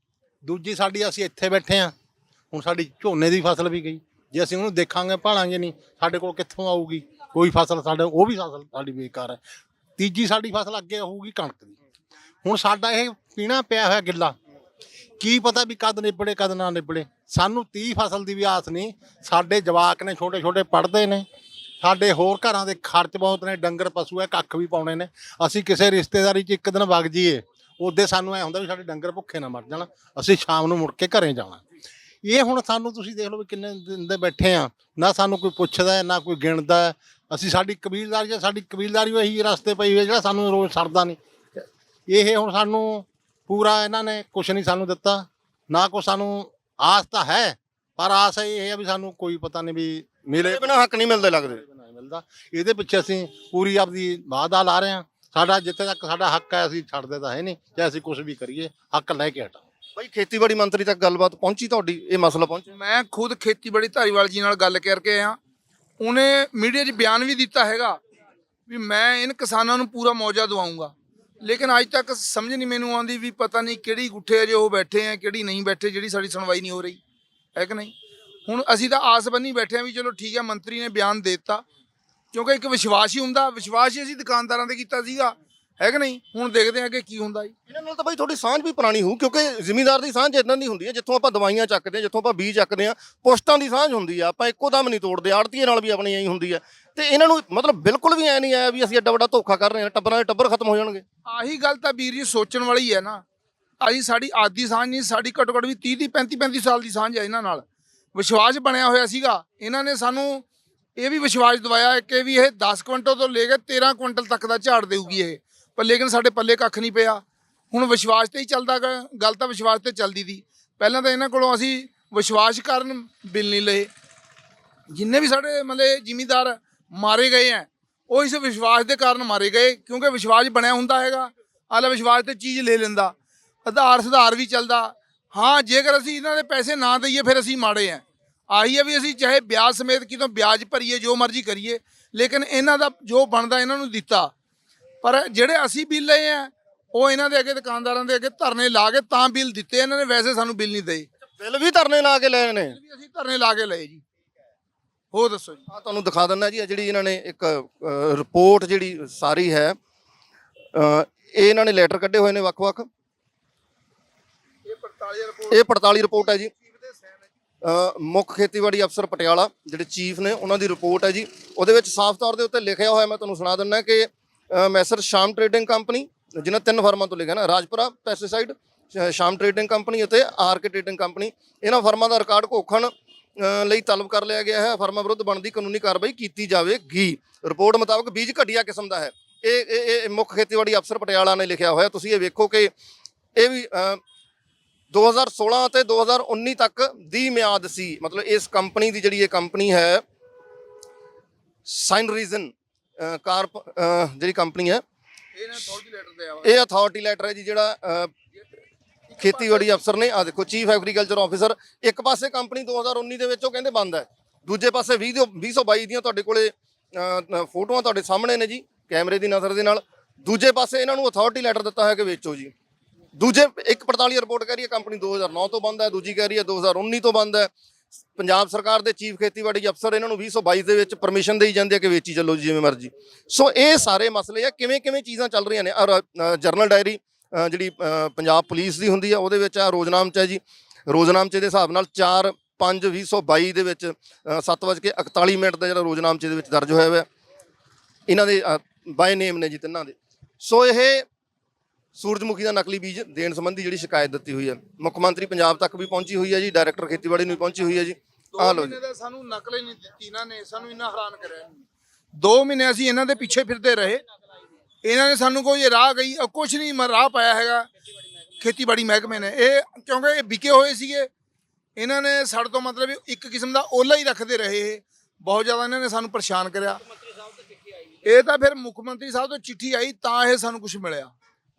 ਦੂਜੀ ਸਾਡੀ ਅਸੀਂ ਇੱਥੇ ਬੈਠੇ ਹਾਂ, ਹੁਣ ਸਾਡੀ ਝੋਨੇ ਦੀ ਫਸਲ ਵੀ ਗਈ। ਜੇ ਅਸੀਂ ਉਹਨੂੰ ਦੇਖਾਂਗੇ ਭਾਲਾਂਗੇ ਨਹੀਂ, ਸਾਡੇ ਕੋਲ ਕਿੱਥੋਂ ਆਊਗੀ ਕੋਈ ਫਸਲ? ਸਾਡੇ ਉਹ ਵੀ ਫਸਲ ਸਾਡੀ ਬੇਕਾਰ ਹੈ। ਤੀਜੀ ਸਾਡੀ ਫਸਲ ਅੱਗੇ ਹੋਊਗੀ ਕਣਕ ਦੀ। ਹੁਣ ਸਾਡਾ ਇਹ ਪੀਣਾ ਪਿਆ ਹੋਇਆ ਗਿੱਲਾ, ਕੀ ਪਤਾ ਵੀ ਕਦ ਨਿਬੜੇ ਕਦ ਨਾ ਨਿਬੜੇ। ਸਾਨੂੰ 30 ਫਸਲ ਦੀ ਵੀ ਆਸ ਨਹੀਂ। ਸਾਡੇ ਜਵਾਕ ਨੇ ਛੋਟੇ ਛੋਟੇ ਪੜ੍ਹਦੇ ਨੇ, ਸਾਡੇ ਹੋਰ ਘਰਾਂ ਦੇ ਖਰਚ ਬਹੁਤ ਨੇ, ਡੰਗਰ ਪਸ਼ੂ ਹੈ, ਕੱਖ ਵੀ ਪਾਉਣੇ ਨੇ। ਅਸੀਂ ਕਿਸੇ ਰਿਸ਼ਤੇਦਾਰੀ 'ਚ ਇੱਕ ਦਿਨ ਵਗ ਜਾਈਏ, ਉਹਦੇ ਸਾਨੂੰ ਐ ਹੁੰਦਾ ਵੀ ਸਾਡੇ ਡੰਗਰ ਭੁੱਖੇ ਨਾ ਮਰ ਜਾਣ, ਅਸੀਂ ਸ਼ਾਮ ਨੂੰ ਮੁੜ ਕੇ ਘਰੇ ਜਾਣਾ। ਇਹ ਹੁਣ ਸਾਨੂੰ ਤੁਸੀਂ ਦੇਖ ਲਓ ਵੀ ਕਿੰਨੇ ਦਿਨ ਦੇ ਬੈਠੇ ਆ, ਨਾ ਸਾਨੂੰ ਕੋਈ ਪੁੱਛਦਾ ਨਾ ਕੋਈ ਗਿਣਦਾ। ਅਸੀਂ ਸਾਡੀ ਕਬੀਲਦਾਰੀ ਇਹੀ ਰਸਤੇ ਪਈ ਹੋਈ ਜਿਹੜਾ ਸਾਨੂੰ ਰੋਜ਼ ਸਰਦਾ ਨਹੀਂ। ਇਹ ਹੁਣ ਸਾਨੂੰ ਪੂਰਾ ਇਹਨਾਂ ਨੇ ਕੁਛ ਨਹੀਂ ਸਾਨੂੰ ਦਿੱਤਾ, ਨਾ ਕੋਈ ਸਾਨੂੰ ਆਸ ਤਾਂ ਹੈ, ਪਰ ਆਸ ਇਹ ਹੈ ਵੀ ਸਾਨੂੰ ਕੋਈ ਪਤਾ ਨਹੀਂ ਵੀ ਮਿਲੇ ਬਿਨਾਂ ਹੱਕ ਨਹੀਂ ਮਿਲਦੇ ਲੱਗਦੇ। ਨਹੀਂ ਮਿਲਦਾ। ਇਹਦੇ ਪਿੱਛੇ ਅਸੀਂ ਪੂਰੀ ਆਪਦੀ ਵਾਅਦਾ ਲਾ ਰਹੇ ਹਾਂ। ਸਾਡਾ ਜਿੱਥੇ ਤੱਕ ਸਾਡਾ ਹੱਕ ਹੈ ਅਸੀਂ ਛੱਡਦੇ ਤਾਂ ਹੈ ਨਹੀਂ, ਜੇ ਅਸੀਂ ਕੁਝ ਵੀ ਕਰੀਏ ਹੱਕ ਲੈ ਕੇ ਹਟਾਂ। ਬਾਈ ਖੇਤੀਬਾੜੀ ਮੰਤਰੀ ਤੱਕ ਗੱਲਬਾਤ ਪਹੁੰਚੀ ਤੁਹਾਡੀ? ਇਹ ਮਸਲਾ ਪਹੁੰਚਿਆ? ਮੈਂ ਖੁਦ ਖੇਤੀਬਾੜੀ ਧਾਰੀਵਾਲ ਜੀ ਨਾਲ ਗੱਲ ਕਰਕੇ ਆਇਆ, ਉਹਨੇ ਮੀਡੀਆ 'ਚ ਬਿਆਨ ਵੀ ਦਿੱਤਾ ਹੈਗਾ ਵੀ ਮੈਂ ਇਹਨਾਂ ਕਿਸਾਨਾਂ ਨੂੰ ਪੂਰਾ ਮੁਆਵਜ਼ਾ ਦਵਾਉਂਗਾ। ਲੇਕਿਨ ਅੱਜ ਤੱਕ ਸਮਝ ਨਹੀਂ ਮੈਨੂੰ ਆਉਂਦੀ ਵੀ ਪਤਾ ਨਹੀਂ ਕਿਹੜੀ ਗੁੱਠੇ ਜੋ ਉਹ ਬੈਠੇ ਆ, ਕਿਹੜੀ ਨਹੀਂ ਬੈਠੇ, ਜਿਹੜੀ ਸਾਡੀ ਸੁਣਵਾਈ ਨਹੀਂ ਹੋ ਰਹੀ ਹੈ ਕਿ ਨਹੀਂ। ਹੁਣ ਅਸੀਂ ਤਾਂ ਆਸ ਬੰਨੀ ਬੈਠੇ ਆ ਵੀ ਚਲੋ ਠੀਕ ਹੈ, ਮੰਤਰੀ ਨੇ ਬਿਆਨ ਦੇ ਦਿੱਤਾ, ਕਿਉਂਕਿ ਇੱਕ ਵਿਸ਼ਵਾਸ ਹੀ ਹੁੰਦਾ, ਵਿਸ਼ਵਾਸ ਹੀ ਅਸੀਂ ਦੁਕਾਨਦਾਰਾਂ ਤੇ ਕੀਤਾ ਸੀਗਾ, ਹੈ ਕਿ ਨਹੀਂ। ਹੁਣ ਦੇਖਦੇ ਹਾਂ ਕਿ ਕੀ ਹੁੰਦਾ ਜੀ। ਇਹਨਾਂ ਨਾਲ ਤਾਂ ਬਾਈ ਤੁਹਾਡੀ ਸਾਂਝ ਵੀ ਪੁਰਾਣੀ ਹੋਊ, ਕਿਉਂਕਿ ਜ਼ਿਮੀਂਦਾਰ ਦੀ ਸਾਂਝ ਇਦਾਂ ਦੀ ਹੁੰਦੀ ਹੈ ਜਿੱਥੋਂ ਆਪਾਂ ਦਵਾਈਆਂ ਚੱਕਦੇ ਹਾਂ, ਜਿੱਥੋਂ ਆਪਾਂ ਬੀਜ ਚੱਕਦੇ ਹਾਂ, ਪੁਸ਼ਤਾਂ ਦੀ ਸਾਂਝ ਹੁੰਦੀ ਆ। ਆਪਾਂ ਇੱਕੋ ਦਮ ਨਹੀਂ ਤੋੜਦੇ, ਆੜਤੀਏ ਨਾਲ ਵੀ ਆਪਣੀ ਐਂ ਹੁੰਦੀ ਹੈ। ਤੇ ਇਹਨਾਂ ਨੂੰ ਮਤਲਬ ਬਿਲਕੁਲ ਵੀ ਐ ਨਹੀਂ ਆਇਆ ਵੀ ਅਸੀਂ ਐਡਾ ਵੱਡਾ ਧੋਖਾ ਕਰ ਰਹੇ ਹਾਂ, ਟੱਬਰਾਂ ਦੇ ਟੱਬਰ ਖਤਮ ਹੋ ਜਾਣਗੇ। ਆਹੀ ਗੱਲ ਤਾਂ ਵੀਰ ਜੀ ਸੋਚਣ ਵਾਲੀ ਹੈ ਨਾ। ਅਸੀਂ ਸਾਡੀ ਆਦੀ ਸਾਂਝ ਨਹੀਂ, ਸਾਡੀ ਘੱਟੋ ਘੱਟ ਵੀ 30 35 ਸਾਲ ਦੀ ਸਾਂਝ ਹੈ ਇਹਨਾਂ ਨਾਲ। ਵਿਸ਼ਵਾਸ ਬਣਿਆ ਹੋਇਆ ਸੀਗਾ, ਇਹਨਾਂ ਨੇ ਸਾਨੂੰ ਇਹ ਵੀ ਵਿਸ਼ਵਾਸ ਦਵਾਇਆ ਕਿ ਵੀ ਇਹ 10 ਕੁਇੰਟਲ ਤੋਂ ਲੈ ਕੇ 13 ਕੁਇੰਟਲ ਤੱਕ ਦਾ ਝਾੜ ਦੇਊਗੀ ਇਹ, ਪਰ ਲੇਕਿਨ ਸਾਡੇ ਪੱਲੇ ਕੱਖ ਨਹੀਂ ਪਿਆ। ਹੁਣ ਵਿਸ਼ਵਾਸ ਤੇ ਹੀ ਚੱਲਦਾ, ਗੱਲ ਤਾਂ ਵਿਸ਼ਵਾਸ ਤੇ ਚੱਲਦੀ ਦੀ। ਪਹਿਲਾਂ ਤਾਂ ਇਹਨਾਂ ਕੋਲੋਂ ਅਸੀਂ ਵਿਸ਼ਵਾਸ ਕਾਰਨ ਬਿੱਲ ਨਹੀਂ ਲਏ। ਜਿੰਨੇ ਵੀ ਸਾਡੇ ਮਤਲਬ ਜ਼ਿਮੀਂਦਾਰ ਮਾਰੇ ਗਏ ਹੈ ਉਹ ਇਸ ਵਿਸ਼ਵਾਸ ਦੇ ਕਾਰਨ ਮਾਰੇ ਗਏ, ਕਿਉਂਕਿ ਵਿਸ਼ਵਾਸ ਬਣਿਆ ਹੁੰਦਾ ਹੈਗਾ। ਆਲਾ ਵਿਸ਼ਵਾਸ ਤੇ ਚੀਜ਼ ਲੈ ਲੈਂਦਾ, ਆਧਾਰ ਸੁਧਾਰ ਵੀ ਚੱਲਦਾ। ਹਾਂ, ਜੇਕਰ ਅਸੀਂ ਇਹਨਾਂ ਦੇ ਪੈਸੇ ਨਾ ਦਈਏ ਫਿਰ ਅਸੀਂ ਮਾੜੇ ਹਾਂ। ਆਹੀ ਹੈ ਵੀ ਅਸੀਂ ਚਾਹੇ ਵਿਆਜ ਸਮੇਤ ਕਿਤੋਂ ਵਿਆਜ ਭਰੀਏ, ਜੋ ਮਰਜ਼ੀ ਕਰੀਏ, ਲੇਕਿਨ ਇਹਨਾਂ ਦਾ ਜੋ ਬਣਦਾ ਇਹਨਾਂ ਨੂੰ ਦਿੱਤਾ। ਪਰ ਜਿਹੜੇ ਅਸੀਂ ਬਿੱਲ ਲਏ ਆ ਉਹ ਇਹਨਾਂ ਦੇ ਅੱਗੇ ਦੁਕਾਨਦਾਰਾਂ ਦੇ ਅੱਗੇ ਧਰਨੇ ਲਾ ਕੇ ਤਾਂ ਬਿੱਲ ਦਿੱਤੇ ਇਹਨਾਂ ਨੇ, ਵੈਸੇ ਸਾਨੂੰ ਬਿੱਲ ਨਹੀਂ ਦਏ। ਬਿੱਲ ਵੀ ਧਰਨੇ ਲਾ ਕੇ ਲਏ ਨੇ। ਵੀ ਅਸੀਂ ਧਰਨੇ ਲਾ ਕੇ ਲਏ ਜੀ। ਹੋਰ ਦੱਸੋ ਜੀ। ਆ ਤੁਹਾਨੂੰ ਦਿਖਾ ਦਿੰਦਾ ਜੀ, ਜਿਹੜੀ ਇਹਨਾਂ ਨੇ ਇੱਕ ਰਿਪੋਰਟ ਜਿਹੜੀ ਸਾਰੀ ਹੈ, ਇਹ ਇਹਨਾਂ ਨੇ ਲੈਟਰ ਕੱਢੇ ਹੋਏ ਨੇ ਵੱਖ-ਵੱਖ। ਇਹ 45 ਰਿਪੋਰਟ ਹੈ ਜੀ। ਮੁੱਖ ਖੇਤੀਬਾੜੀ ਅਫਸਰ ਪਟਿਆਲਾ ਜਿਹੜੇ ਚੀਫ ਨੇ ਉਹਨਾਂ ਦੀ ਰਿਪੋਰਟ ਹੈ ਜੀ। ਉਹਦੇ ਵਿੱਚ ਸਾਫ਼ ਤੌਰ ਦੇ ਉੱਤੇ ਲਿਖਿਆ ਹੋਇਆ, ਮੈਂ ਤੁਹਾਨੂੰ ਸੁਣਾ ਦਿੰਦਾ ਕਿ ਮੈਸਰ ਸ਼ਾਮ ਟ੍ਰੇਡਿੰਗ ਕੰਪਨੀ, ਜਿਹਨਾਂ 3 ਫਰਮਾਂ ਤੋਂ ਲਿਖਿਆ ਨਾ, ਰਾਜਪੁਰਾ ਪੈਸਟੀਸਾਈਡ, ਸ਼ਾਮ ਟ੍ਰੇਡਿੰਗ ਕੰਪਨੀ ਅਤੇ ਆਰਕੇ ਟ੍ਰੇਡਿੰਗ ਕੰਪਨੀ, ਇਹਨਾਂ ਫਰਮਾਂ ਦਾ ਰਿਕਾਰਡ ਘੋਖਣ ਲਈ ਤਲਬ ਕਰ ਲਿਆ ਗਿਆ ਹੈ। ਫਰਮਾਂ ਵਿਰੁੱਧ ਬਣਦੀ ਕਾਨੂੰਨੀ ਕਾਰਵਾਈ ਕੀਤੀ ਜਾਵੇਗੀ। ਰਿਪੋਰਟ ਮੁਤਾਬਕ ਬੀਜ ਘਟੀਆ ਕਿਸਮ ਦਾ ਹੈ। ਇਹ ਮੁੱਖ ਖੇਤੀਬਾੜੀ ਅਫਸਰ ਪਟਿਆਲਾ ਨੇ ਲਿਖਿਆ ਹੋਇਆ। ਤੁਸੀਂ ਇਹ ਵੇਖੋ ਕਿ ਇਹ ਵੀ 2016 ਅਤੇ 2019 ਤੱਕ ਦੀ ਮਿਆਦ ਸੀ। ਮਤਲਬ ਇਸ ਕੰਪਨੀ ਦੀ ਜਿਹੜੀ ਇਹ ਕੰਪਨੀ ਹੈ ਸਾਈਨ ਰੀਜ਼ਨ ਜਿਹੜੀ ਕੰਪਨੀ ਹੈ, ਇਹ ਅਥਾਰਟੀ ਲੈਟਰ ਹੈ ਜੀ, ਜਿਹੜਾ ਖੇਤੀਬਾੜੀ ਅਫਸਰ ਨੇ, ਆ ਦੇਖੋ ਚੀਫ ਐਗਰੀਕਲਚਰ ਆਫਿਸਰ। ਇੱਕ ਪਾਸੇ ਕੰਪਨੀ 2019 ਦੇ ਵਿੱਚ ਉਹ ਕਹਿੰਦੇ ਬੰਦ ਹੈ, ਦੂਜੇ ਪਾਸੇ 2022 ਦੀਆਂ ਤੁਹਾਡੇ ਕੋਲੇ ਫੋਟੋਆਂ ਤੁਹਾਡੇ ਸਾਹਮਣੇ ਨੇ ਜੀ ਕੈਮਰੇ ਦੀ ਨਜ਼ਰ ਦੇ ਨਾਲ। ਦੂਜੇ ਪਾਸੇ ਇਹਨਾਂ ਨੂੰ ਅਥਾਰਟੀ ਲੈਟਰ ਦਿੱਤਾ ਹੈ ਕਿ ਵੇਚੋ ਜੀ। ਦੂਜੇ ਇੱਕ 45 ਰਿਪੋਰਟ ਕਹਿ ਰਹੀ ਹੈ ਕੰਪਨੀ 2009 ਤੋਂ ਬੰਦ ਹੈ, ਦੂਜੀ ਕਹਿ ਰਹੀ ਹੈ 2019 ਤੋਂ ਬੰਦ ਹੈ। ਪੰਜਾਬ ਸਰਕਾਰ ਦੇ ਚੀਫ ਖੇਤੀਬਾੜੀ ਅਫਸਰ ਇਹਨਾਂ ਨੂੰ 2022 ਦੇ ਵਿੱਚ ਪਰਮਿਸ਼ਨ ਦੇਈ ਜਾਂਦੇ ਆ ਕਿ ਵੇਚੀ ਚੱਲੋ ਜੀ ਜਿਵੇਂ ਮਰਜ਼ੀ। ਸੋ ਇਹ ਸਾਰੇ ਮਸਲੇ ਆ, ਕਿਵੇਂ ਚੀਜ਼ਾਂ ਚੱਲ ਰਹੀਆਂ ਨੇ। ਔਰ ਜਰਨਲ ਡਾਇਰੀ ਜਿਹੜੀ ਪੰਜਾਬ ਪੁਲਿਸ ਦੀ ਹੁੰਦੀ ਆ, ਉਹਦੇ ਵਿੱਚ ਆ ਰੋਜ਼ਨਾਮਚਾ ਹੈ ਜੀ। ਰੋਜ਼ਨਾਮਚੇ ਦੇ ਹਿਸਾਬ ਨਾਲ 4/5/2022 ਦੇ ਵਿੱਚ 7:41 ਦਾ ਜਿਹੜਾ ਰੋਜ਼ਨਾਮਚੇ ਦੇ ਵਿੱਚ ਦਰਜ ਹੋਇਆ ਹੋਇਆ ਇਹਨਾਂ ਦੇ ਬਾਏ ਨੇਮ ਨੇ ਜੀ ਤਿੰਨਾਂ ਦੇ। ਸੋ ਇਹ ਸੂਰਜਮੁਖੀ ਦਾ ਨਕਲੀ ਬੀਜ ਦੇਣ ਸੰਬੰਧੀ ਜਿਹੜੀ ਸ਼ਿਕਾਇਤ ਦਿੱਤੀ ਹੋਈ ਹੈ, ਮੁੱਖ ਮੰਤਰੀ ਪੰਜਾਬ ਤੱਕ ਵੀ ਪਹੁੰਚੀ ਹੋਈ ਹੈ ਜੀ, ਡਾਇਰੈਕਟਰ ਖੇਤੀਬਾੜੀ ਨੂੰ ਵੀ ਪਹੁੰਚੀ ਹੋਈ ਹੈ ਜੀ। ਆਹ ਲਓ ਜੀ, ਸਾਨੂੰ ਨਕਲ ਹੀ ਨਹੀਂ ਦਿੱਤੀ ਇਹਨਾਂ ਨੇ, ਸਾਨੂੰ ਇੰਨਾ ਹੈਰਾਨ ਕਰਿਆ। 2 ਮਹੀਨੇ ਅਸੀਂ ਇਹਨਾਂ ਦੇ ਪਿੱਛੇ ਫਿਰਦੇ ਰਹੇ, ਇਹਨਾਂ ਨੇ ਸਾਨੂੰ ਕੋਈ ਰਾਹ ਗਈ ਕੁਛ ਨਹੀਂ ਰਾਹ ਪਾਇਆ ਹੈਗਾ ਖੇਤੀਬਾੜੀ ਮਹਿਕਮੇ ਨੇ। ਇਹ ਕਿਉਂਕਿ ਇਹ ਵਿਕੇ ਹੋਏ ਸੀਗੇ, ਇਹਨਾਂ ਨੇ ਸਾਡੇ ਤੋਂ ਮਤਲਬ ਇੱਕ ਕਿਸਮ ਦਾ ਓਲਾ ਹੀ ਰੱਖਦੇ ਰਹੇ। ਇਹ ਬਹੁਤ ਜ਼ਿਆਦਾ ਇਹਨਾਂ ਨੇ ਸਾਨੂੰ ਪਰੇਸ਼ਾਨ ਕਰਿਆ। ਇਹ ਤਾਂ ਫਿਰ ਮੁੱਖ ਮੰਤਰੀ ਸਾਹਿਬ ਤੋਂ ਚਿੱਠੀ ਆਈ ਤਾਂ ਇਹ ਸਾਨੂੰ ਕੁਝ ਮਿਲਿਆ।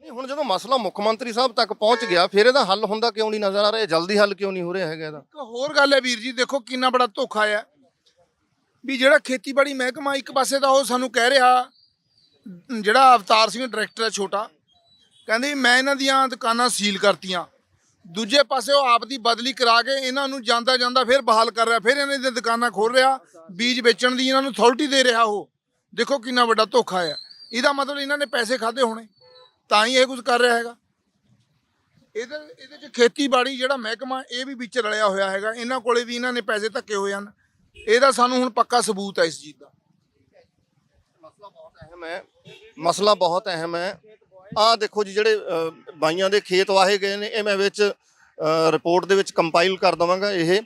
ਨਹੀਂ, ਹੁਣ ਜਦੋਂ ਮਸਲਾ ਮੁੱਖ ਮੰਤਰੀ ਸਾਹਿਬ ਤੱਕ ਪਹੁੰਚ ਗਿਆ, ਫਿਰ ਇਹਦਾ ਹੱਲ ਹੁੰਦਾ ਕਿਉਂ ਨਹੀਂ ਨਜ਼ਰ ਆ ਰਿਹਾ? ਜਲਦੀ ਹੱਲ ਕਿਉਂ ਨਹੀਂ ਹੋ ਰਿਹਾ ਹੈਗਾ ਇਹਦਾ? ਇੱਕ ਹੋਰ ਗੱਲ ਹੈ ਵੀਰ ਜੀ, ਦੇਖੋ ਕਿੰਨਾ ਬੜਾ ਧੋਖਾ ਆ ਵੀ ਜਿਹੜਾ ਖੇਤੀਬਾੜੀ ਮਹਿਕਮਾ ਇੱਕ ਪਾਸੇ ਤਾਂ ਉਹ ਸਾਨੂੰ ਕਹਿ ਰਿਹਾ, ਜਿਹੜਾ ਅਵਤਾਰ ਸਿੰਘ ਡਾਇਰੈਕਟਰ ਹੈ ਛੋਟਾ, ਕਹਿੰਦੇ ਮੈਂ ਇਹਨਾਂ ਦੀਆਂ ਦੁਕਾਨਾਂ ਸੀਲ ਕਰਤੀਆਂ। ਦੂਜੇ ਪਾਸੇ ਉਹ ਆਪ ਦੀ ਬਦਲੀ ਕਰਾ ਕੇ ਇਹਨਾਂ ਨੂੰ ਜਾਂਦਾ ਜਾਂਦਾ ਫਿਰ ਬਹਾਲ ਕਰ ਰਿਹਾ, ਫਿਰ ਇਹਨਾਂ ਦੀਆਂ ਦੁਕਾਨਾਂ ਖੋਲ ਰਿਹਾ, ਬੀਜ ਵੇਚਣ ਦੀ ਇਹਨਾਂ ਨੂੰ ਅਥਾਰਟੀ ਦੇ ਰਿਹਾ। ਉਹ ਦੇਖੋ ਕਿੰਨਾ ਵੱਡਾ ਧੋਖਾ ਹੈ। ਇਹਦਾ ਮਤਲਬ ਇਹਨਾਂ ਨੇ ਪੈਸੇ ਖਾਦੇ ਹੋਣੇ ਤਾਂ ਹੀ ਇਹ ਕੁਝ ਕਰ ਰਿਹਾ ਹੈਗਾ। ਇਹਦੇ 'ਚ ਖੇਤੀਬਾੜੀ ਜਿਹੜਾ ਮਹਿਕਮਾ ਇਹ ਵੀ ਵਿੱਚ ਰਲਿਆ ਹੋਇਆ ਹੈਗਾ, ਇਹਨਾਂ ਕੋਲੇ ਵੀ ਇਹਨਾਂ ਨੇ ਪੈਸੇ ਧੱਕੇ ਹੋਏ ਹਨ। ਇਹਦਾ ਸਾਨੂੰ ਹੁਣ ਪੱਕਾ ਸਬੂਤ ਹੈ ਇਸ ਚੀਜ਼ ਦਾ। ਮਸਲਾ ਬਹੁਤ ਅਹਿਮ ਹੈ। ਆਹ ਦੇਖੋ ਜੀ, ਜਿਹੜੇ ਬਾਈਆਂ ਦੇ ਖੇਤ ਵਾਹੇ ਗਏ ਨੇ, ਇਹ ਮੈਂ ਵਿੱਚ ਰਿਪੋਰਟ ਦੇ ਵਿੱਚ ਕੰਪਾਈਲ ਕਰ ਦਵਾਂਗਾ। ਇਹ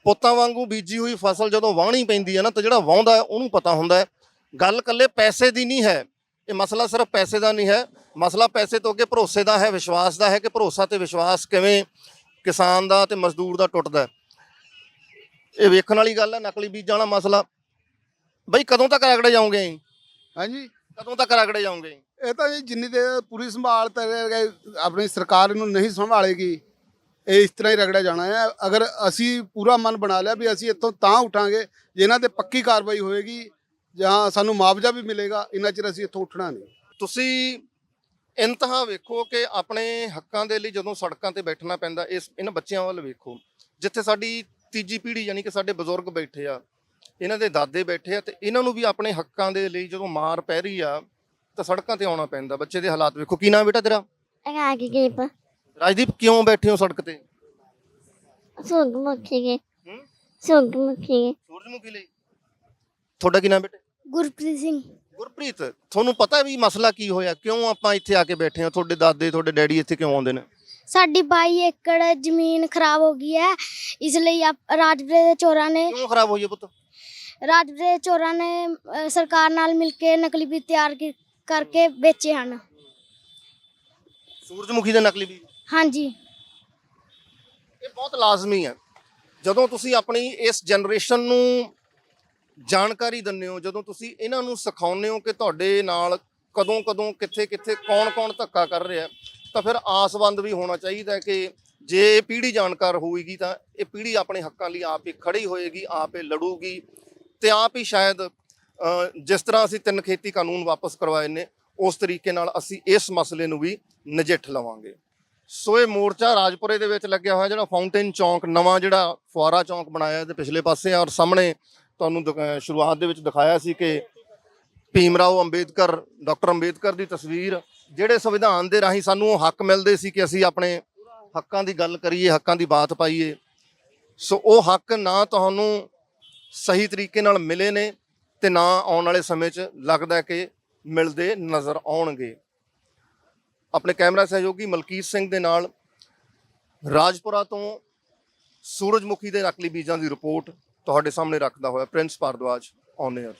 ਪੁੱਤਾਂ ਵਾਂਗੂ ਬੀਜੀ ਹੋਈ ਫਸਲ ਜਦੋਂ ਵਾਹਣੀ ਪੈਂਦੀ ਹੈ ਨਾ, ਤਾਂ ਜਿਹੜਾ ਵਾਹੁੰਦਾ ਉਹਨੂੰ ਪਤਾ ਹੁੰਦਾ ਹੈ। ਗੱਲ ਇਕੱਲੇ ਪੈਸੇ ਦੀ ਨਹੀਂ ਹੈ, ਇਹ ਮਸਲਾ ਸਿਰਫ ਪੈਸੇ ਦਾ ਨਹੀਂ ਹੈ। ਮਸਲਾ ਪੈਸੇ ਤੋਂ ਅੱਗੇ ਭਰੋਸੇ ਦਾ ਹੈ, ਵਿਸ਼ਵਾਸ ਦਾ ਹੈ ਕਿ ਭਰੋਸਾ ਤੇ ਵਿਸ਼ਵਾਸ ਕਿਵੇਂ ਕਿਸਾਨ ਦਾ ਤੇ ਮਜ਼ਦੂਰ ਦਾ ਟੁੱਟਦਾ। ਇਹ ਵੇਖਣ ਵਾਲੀ ਗੱਲ ਹੈ। ਨਕਲੀ ਬੀਜਾਂ ਵਾਲਾ ਮਸਲਾ ਬਈ ਕਦੋਂ ਤੱਕ ਰਗੜੇ ਜਾਓਗੇ? ਹਾਂਜੀ, ਕਦੋਂ ਤੱਕ ਰਗੜੇ ਜਾਓਗੇ? ਇਹ ਤਾਂ ਜੀ ਜਿੰਨੀ ਦੇਰ ਪੂਰੀ ਸੰਭਾਲ ਆਪਣੀ ਸਰਕਾਰ ਨੂੰ ਨਹੀਂ ਸੰਭਾਲੇਗੀ, ਇਹ ਇਸ ਤਰ੍ਹਾਂ ਹੀ ਰਗੜਿਆ ਜਾਣਾ ਹੈ। ਅਗਰ ਅਸੀਂ ਪੂਰਾ ਮਨ ਬਣਾ ਲਿਆ ਵੀ ਅਸੀਂ ਇੱਥੋਂ ਤਾਂ ਉਠਾਂਗੇ ਜੇ ਇਹਨਾਂ ਤੇ ਪੱਕੀ ਕਾਰਵਾਈ ਹੋਏਗੀ, ਜਾਂ ਸਾਨੂੰ ਮੁਆਵਜ਼ਾ ਵੀ ਮਿਲੇਗਾ, ਇੰਨਾ ਚਿਰ ਅਸੀਂ ਇੱਥੋਂ ਉੱਠਣਾ ਨਹੀਂ। ਤੁਸੀਂ ਇੰਤਹਾ ਵੇਖੋ ਕਿ ਆਪਣੇ ਹੱਕਾਂ ਦੇ ਲਈ ਜਦੋਂ ਸੜਕਾਂ ਤੇ ਬੈਠਣਾ ਪੈਂਦਾ, ਇਹਨਾਂ ਬੱਚਿਆਂ ਵੱਲ ਵੇਖੋ ਜਿੱਥੇ ਸਾਡੀ ਤੀਜੀ ਪੀੜ੍ਹੀ ਯਾਨੀ ਕਿ ਸਾਡੇ ਬਜ਼ੁਰਗ ਬੈਠੇ ਆ, ਇਹਨਾਂ ਦੇ ਦਾਦੇ ਬੈਠੇ ਆ, ਤੇ ਇਹਨਾਂ ਨੂੰ ਵੀ ਆਪਣੇ ਹੱਕਾਂ ਦੇ ਲਈ ਜਦੋਂ ਮਾਰ ਪੈ ਰਹੀ ਆ ਤਾਂ ਸੜਕਾਂ ਤੇ ਆਉਣਾ ਪੈਂਦਾ। ਬੱਚੇ ਦੇ ਹਾਲਾਤ ਵੇਖੋ। ਕੀ ਨਾਮ ਬੇਟਾ ਤੇਰਾ? ਰਾਜਦੀਪ। ਰਾਜਦੀਪ, ਕਿਉਂ ਬੈਠੇ ਹੋ ਸੜਕ ਤੇ? ਸੂਰਜਮੁਖੀ ਕੇ। ਸੂਰਜਮੁਖੀ ਲਈ। ਤੁਹਾਡਾ ਕੀ ਨਾਮ ਬੇਟੇ? ਗੁਰਪ੍ਰੀਤ ਸਿੰਘ। ਗੁਰਪ੍ਰੀਤ, ਤੁਹਾਨੂੰ ਪਤਾ ਵੀ ਮਸਲਾ ਕੀ ਹੋਇਆ? ਕਿਉਂ ਆਪਾਂ ਇੱਥੇ ਆ ਕੇ ਬੈਠੇ ਹਾਂ? ਤੁਹਾਡੇ ਦਾਦੇ ਤੁਹਾਡੇ ਡੈਡੀ ਇੱਥੇ ਕਿਉਂ ਆਉਂਦੇ ਨੇ? ਸਾਡੀ 22 ਏਕੜ ਜ਼ਮੀਨ ਖਰਾਬ ਹੋ ਗਈ ਹੈ, ਇਸ ਲਈ ਰਾਜਪੁਰੇ ਦੇ ਚੋਰਾਂ ਨੇ। ਕਿਉਂ ਖਰਾਬ ਹੋਈ ਹੈ ਪੁੱਤ? ਰਾਜਪੁਰੇ ਦੇ ਚੋਰਾਂ ਨੇ ਸਰਕਾਰ ਨਾਲ ਮਿਲ ਕੇ ਨਕਲੀ ਬੀਜ ਤਿਆਰ ਕਰਕੇ ਵੇਚੇ ਹਨ। ਸੂਰਜਮੁਖੀ ਦੇ ਨਕਲੀ ਬੀਜ? ਹਾਂਜੀ। ਇਹ ਬਹੁਤ ਲਾਜ਼ਮੀ ਹੈ। ਜਦੋਂ ਤੁਸੀਂ ਆਪਣੀ ਇਸ ਜਨਰੇਸ਼ਨ ਨੂੰ ਜਾਣਕਾਰੀ ਦਿੰਦੇ ਹੋ, ਜਦੋਂ ਤੁਸੀਂ ਇਹਨਾਂ ਨੂੰ ਸਿਖਾਉਂਦੇ ਹੋ ਕਿ ਤੁਹਾਡੇ ਨਾਲ ਕਦੋਂ ਕਿੱਥੇ ਕੌਣ ਧੱਕਾ ਕਰ ਰਿਹਾ, ਤਾਂ ਫਿਰ ਆਸਵੰਦ ਵੀ ਹੋਣਾ ਚਾਹੀਦਾ ਕਿ ਜੇ ਇਹ ਪੀੜ੍ਹੀ ਜਾਣਕਾਰ ਹੋਏਗੀ ਤਾਂ ਇਹ ਪੀੜ੍ਹੀ ਆਪਣੇ ਹੱਕਾਂ ਲਈ ਆਪ ਹੀ ਖੜੀ ਹੋਏਗੀ, ਆਪ ਹੀ ਲੜੂਗੀ, ਤੇ ਆਪ ਹੀ ਸ਼ਾਇਦ ਜਿਸ ਤਰ੍ਹਾਂ ਅਸੀਂ 3 ਖੇਤੀ ਕਾਨੂੰਨ ਵਾਪਸ ਕਰਵਾਏ ਨੇ, ਉਸ ਤਰੀਕੇ ਨਾਲ ਅਸੀਂ ਇਸ ਮਸਲੇ ਨੂੰ ਵੀ ਨਜਿੱਠ ਲਵਾਂਗੇ। ਸੋ ਇਹ ਮੋਰਚਾ ਰਾਜਪੁਰੇ ਦੇ ਵਿੱਚ ਲੱਗਿਆ ਹੋਇਆ, ਜਿਹੜਾ ਫਾਊਂਟੇਨ ਚੌਂਕ ਨਵਾਂ ਜਿਹੜਾ ਫੁਆਰਾ ਚੌਂਕ ਬਣਾਇਆ ਇਹਦੇ ਪਿਛਲੇ ਪਾਸੇ ਔਰ ਸਾਹਮਣੇ ਤੁਹਾਨੂੰ ਸ਼ੁਰੂਆਤ ਦੇ ਵਿੱਚ ਦਿਖਾਇਆ ਸੀ ਕਿ ਭੀਮ ਰਾਓ ਅੰਬੇਦਕਰ, ਡਾਕਟਰ ਅੰਬੇਦਕਰ ਦੀ ਤਸਵੀਰ, ਜਿਹੜੇ ਸੰਵਿਧਾਨ ਦੇ ਰਾਹੀਂ ਸਾਨੂੰ ਉਹ ਹੱਕ ਮਿਲਦੇ ਸੀ ਕਿ ਅਸੀਂ ਆਪਣੇ ਹੱਕਾਂ ਦੀ ਗੱਲ ਕਰੀਏ, ਹੱਕਾਂ ਦੀ ਬਾਤ ਪਾਈਏ। ਸੋ ਉਹ ਹੱਕ ਨਾ ਤੁਹਾਨੂੰ ਸਹੀ ਤਰੀਕੇ ਨਾਲ ਮਿਲੇ ਨੇ ਤੇ ਨਾ ਆਉਣ ਵਾਲੇ ਸਮੇਂ 'ਚ ਲੱਗਦਾ ਕਿ ਮਿਲਦੇ ਨਜ਼ਰ ਆਉਣਗੇ। ਆਪਣੇ ਕੈਮਰਾ ਸਹਿਯੋਗੀ ਮਲਕੀਤ ਸਿੰਘ ਦੇ ਨਾਲ ਰਾਜਪੁਰਾ ਤੋਂ ਸੂਰਜਮੁਖੀ ਦੇ ਨਕਲੀ ਬੀਜਾਂ ਦੀ ਰਿਪੋਰਟ ਤੁਹਾਡੇ ਸਾਹਮਣੇ ਰੱਖਦਾ ਹੋਇਆ ਪ੍ਰਿੰਸ ਭਾਰਦਵਾਜ, ਔਨ ਏਅਰ।